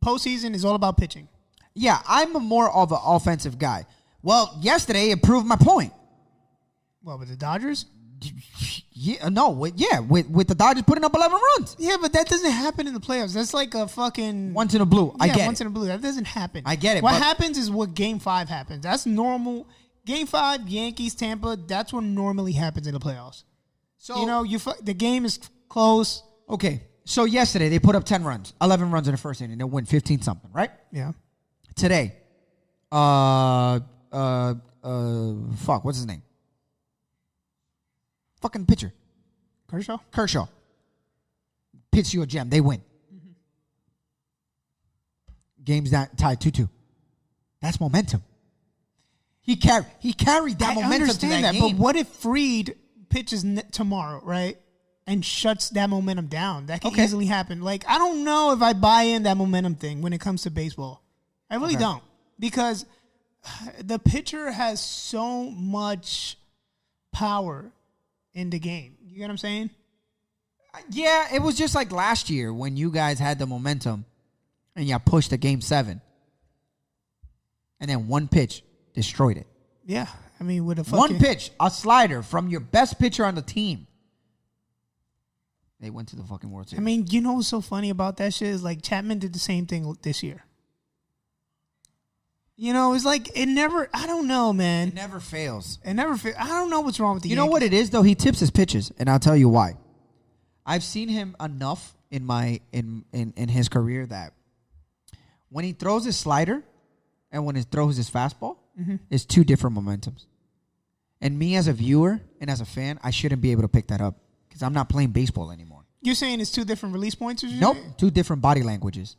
postseason is all about pitching. Yeah, I'm more of an offensive guy. Well, yesterday it proved my point. Well, with the Dodgers? Yeah, no, with the Dodgers putting up 11 runs. Yeah, but that doesn't happen in the playoffs. That's like a fucking... Once in a blue. I get it. Once in a blue. That doesn't happen. I get it. What happens is what Game 5 happens. That's normal. Game 5, Yankees, Tampa, that's what normally happens in the playoffs. So, the game is close. Okay, so yesterday they put up 10 runs, 11 runs in the first inning. They'll win 15-something, right? Yeah. Today, what's his name? Fucking pitcher. Kershaw. Pitch you a gem. They win. Mm-hmm. Game's not tied 2-2. That's momentum. He carried that momentum to that game. But what if Fried pitches tomorrow, right? And shuts that momentum down? That can easily happen. Like, I don't know if I buy in that momentum thing when it comes to baseball. I really don't. Because the pitcher has so much power in the game. You get what I'm saying? Yeah, it was just like last year when you guys had the momentum and you pushed to Game 7. And then one pitch destroyed it. Yeah. I mean, with a one pitch, a slider from your best pitcher on the team. They went to the fucking World Series. I mean, you know what's so funny about that shit is like Chapman did the same thing this year. It's like it never. I don't know, man. It never fails. I don't know what's wrong with the You Yankees. know what it is though? He tips his pitches, and I'll tell you why. I've seen him enough in his career that when he throws his slider and when he throws his fastball, it's two different momentums. And me as a viewer and as a fan, I shouldn't be able to pick that up because I'm not playing baseball anymore. You're saying it's two different release points? Nope, two different body languages.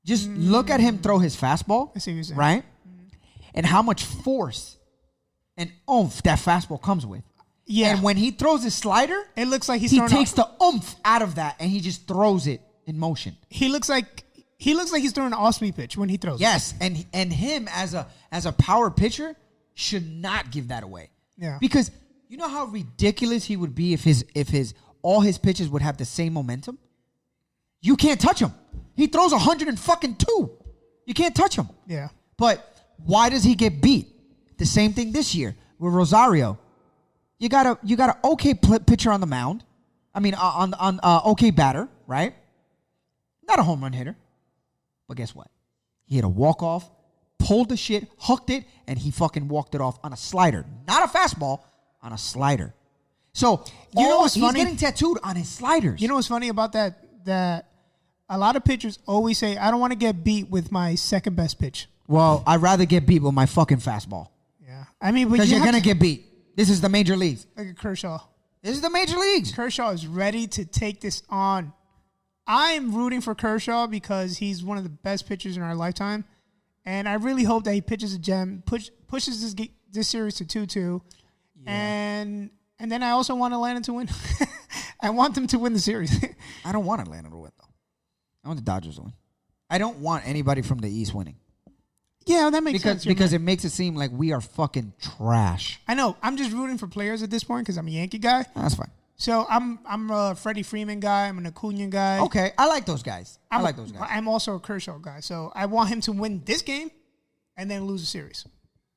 Just look at him throw his fastball, I see what you're saying. right? And how much force and oomph that fastball comes with. Yeah. And when he throws his slider, it looks like he takes the oomph out of that and he just throws it in motion. He looks like he's throwing an off-speed pitch when he throws it. Yes, and him as a power pitcher should not give that away. Yeah. Because you know how ridiculous he would be if all his pitches would have the same momentum? You can't touch him. He throws 102. You can't touch him. Yeah. But why does he get beat? The same thing this year with Rosario. You got an okay pitcher on the mound. I mean, on okay batter, right? Not a home run hitter. But guess what? He hit a walk-off, pulled the shit, hooked it, and he fucking walked it off on a slider. Not a fastball, on a slider. So, you know what's funny? He's getting tattooed on his sliders. You know what's funny about that? That a lot of pitchers always say, I don't want to get beat with my second best pitch. Well, I'd rather get beat with my fucking fastball. Yeah. I mean, because you're going to get beat. This is the major leagues. Look at Kershaw. This is the major leagues. Kershaw is ready to take this on. I'm rooting for Kershaw because he's one of the best pitchers in our lifetime. And I really hope that he pitches a gem, pushes this series to 2-2. Yeah. And then I also want Atlanta to win. I want them to win the series. I don't want Atlanta to win, though. I want the Dodgers to win. I don't want anybody from the East winning. Yeah, that makes sense. Because it makes it seem like we are fucking trash. I know. I'm just rooting for players at this point because I'm a Yankee guy. That's fine. So I'm a Freddie Freeman guy. I'm an Acuna guy. Okay, I like those guys. I like those guys. I'm also a Kershaw guy. So I want him to win this game and then lose the series.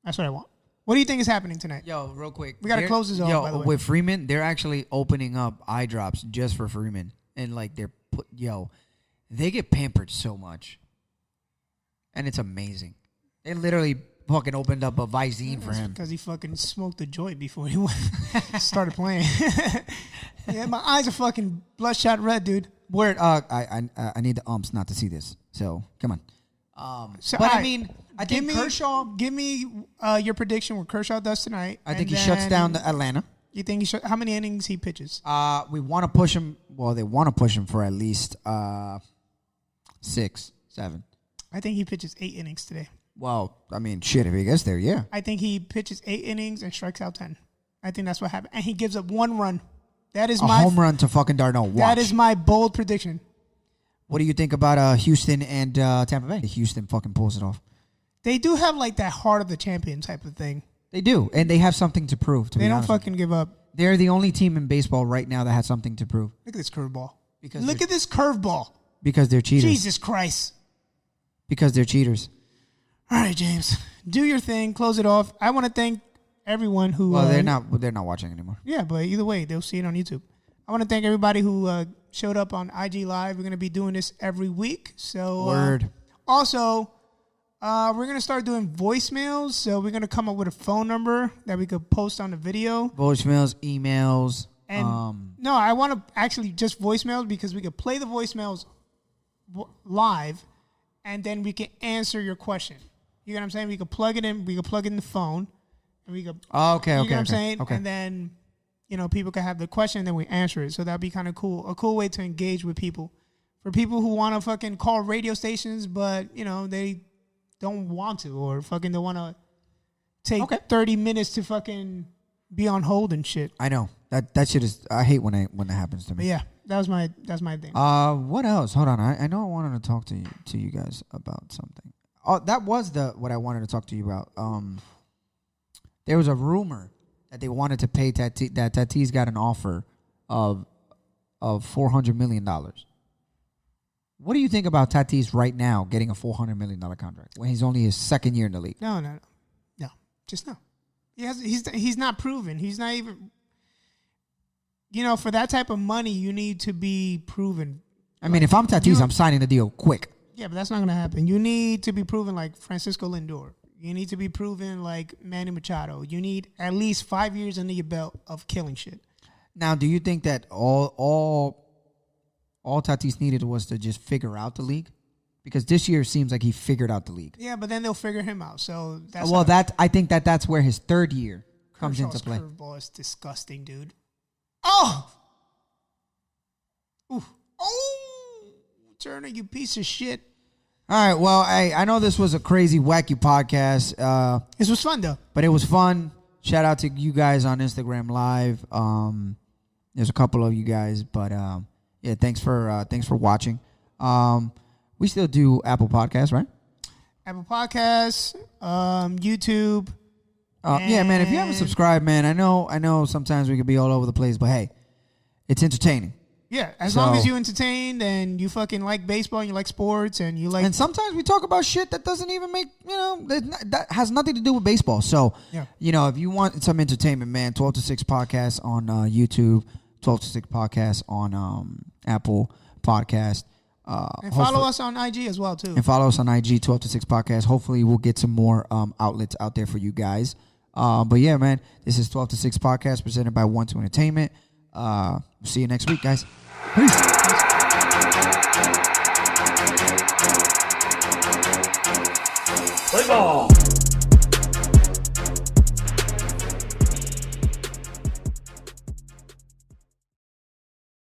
That's what I want. What do you think is happening tonight? Yo, real quick. We got to close this off, by the way. With Freeman, they're actually opening up eye drops just for Freeman. And, like, they get pampered so much. And it's amazing. They literally fucking opened up a Visine for him. Because he fucking smoked a joint before he started playing. Yeah, my eyes are fucking bloodshot red, dude. Word, I need the umps not to see this. So, come on. I mean, I think Kershaw. Give me your prediction what Kershaw does tonight. I think he shuts down the Atlanta. You think how many innings he pitches? We want to push him. Well, they want to push him for at least 6, 7. I think he pitches 8 innings today. Well, I mean, shit, if he gets there, yeah. I think he pitches 8 innings and strikes out 10. I think that's what happened. And he gives up 1 run. That is my home run to fucking Darno. Watch. That is my bold prediction. What do you think about Houston and Tampa Bay? Houston fucking pulls it off. They do have like that heart of the champion type of thing. They do, and they have something to prove. They don't fucking give up. They're the only team in baseball right now that has something to prove. Look at this curveball. Because look at this curveball. Because they're cheaters. Jesus Christ. Because they're cheaters. All right, James, do your thing. Close it off. I want to thank everyone who. Well, they're not watching anymore. Yeah, but either way, they'll see it on YouTube. I want to thank everybody who showed up on IG Live. We're going to be doing this every week. So Word. Also, we're going to start doing voicemails. So we're going to come up with a phone number that we could post on the video. Voicemails, emails. And no, I want to actually just voicemails because we could play the voicemails live, and then we can answer your question. You know what I'm saying? We could plug it in. We could plug it in the phone, and we could. Okay. You know what I'm saying? Okay. And then, people can have the question, and then we answer it. So that'd be kind of cool. A cool way to engage with people. For people who want to fucking call radio stations, but they don't want to, or fucking don't want to take 30 minutes to fucking be on hold and shit. I know that shit is. I hate when that happens to me. But yeah, that's my thing. What else? Hold on. I know I wanted to talk to you guys about something. Oh, that was what I wanted to talk to you about. There was a rumor that they wanted to pay Tatis. That Tatis got an offer of $400 million. What do you think about Tatis right now getting a $400 million contract when he's only his second year in the league? No, just no. He's not proven. He's not even. For that type of money, you need to be proven. I mean, if I'm Tatis, I'm signing the deal quick. Yeah, but that's not going to happen. You need to be proven like Francisco Lindor. You need to be proven like Manny Machado. You need at least 5 years under your belt of killing shit. Now, do you think that all Tatis needed was to just figure out the league? Because this year seems like he figured out the league. Yeah, but then they'll figure him out. So that's I think that's where his third year comes into play. Curveball is disgusting, dude. Oh, ooh, oh, Turner, you piece of shit. All right, well, I know this was a crazy, wacky podcast. This was fun though, but it was fun. Shout out to you guys on Instagram Live. There's a couple of you guys, but yeah, thanks for watching. We still do Apple Podcasts, right? Apple Podcasts, YouTube. Yeah, man. If you haven't subscribed, man, I know. Sometimes we could be all over the place, but hey, it's entertaining. Yeah, as long as you entertained and you fucking like baseball and you like sports and you like. And sometimes we talk about shit that doesn't even make that has nothing to do with baseball. So yeah. If you want some entertainment, man, 12 to 6 podcast on YouTube, 12 to 6 podcast on Apple Podcast. And follow us on IG as well, too. And follow us on IG, 12 to 6 Podcast. Hopefully, we'll get some more outlets out there for you guys. But yeah, man, this is 12 to 6 Podcast presented by 1-2 Entertainment. We'll see you next week, guys. Peace. Play ball.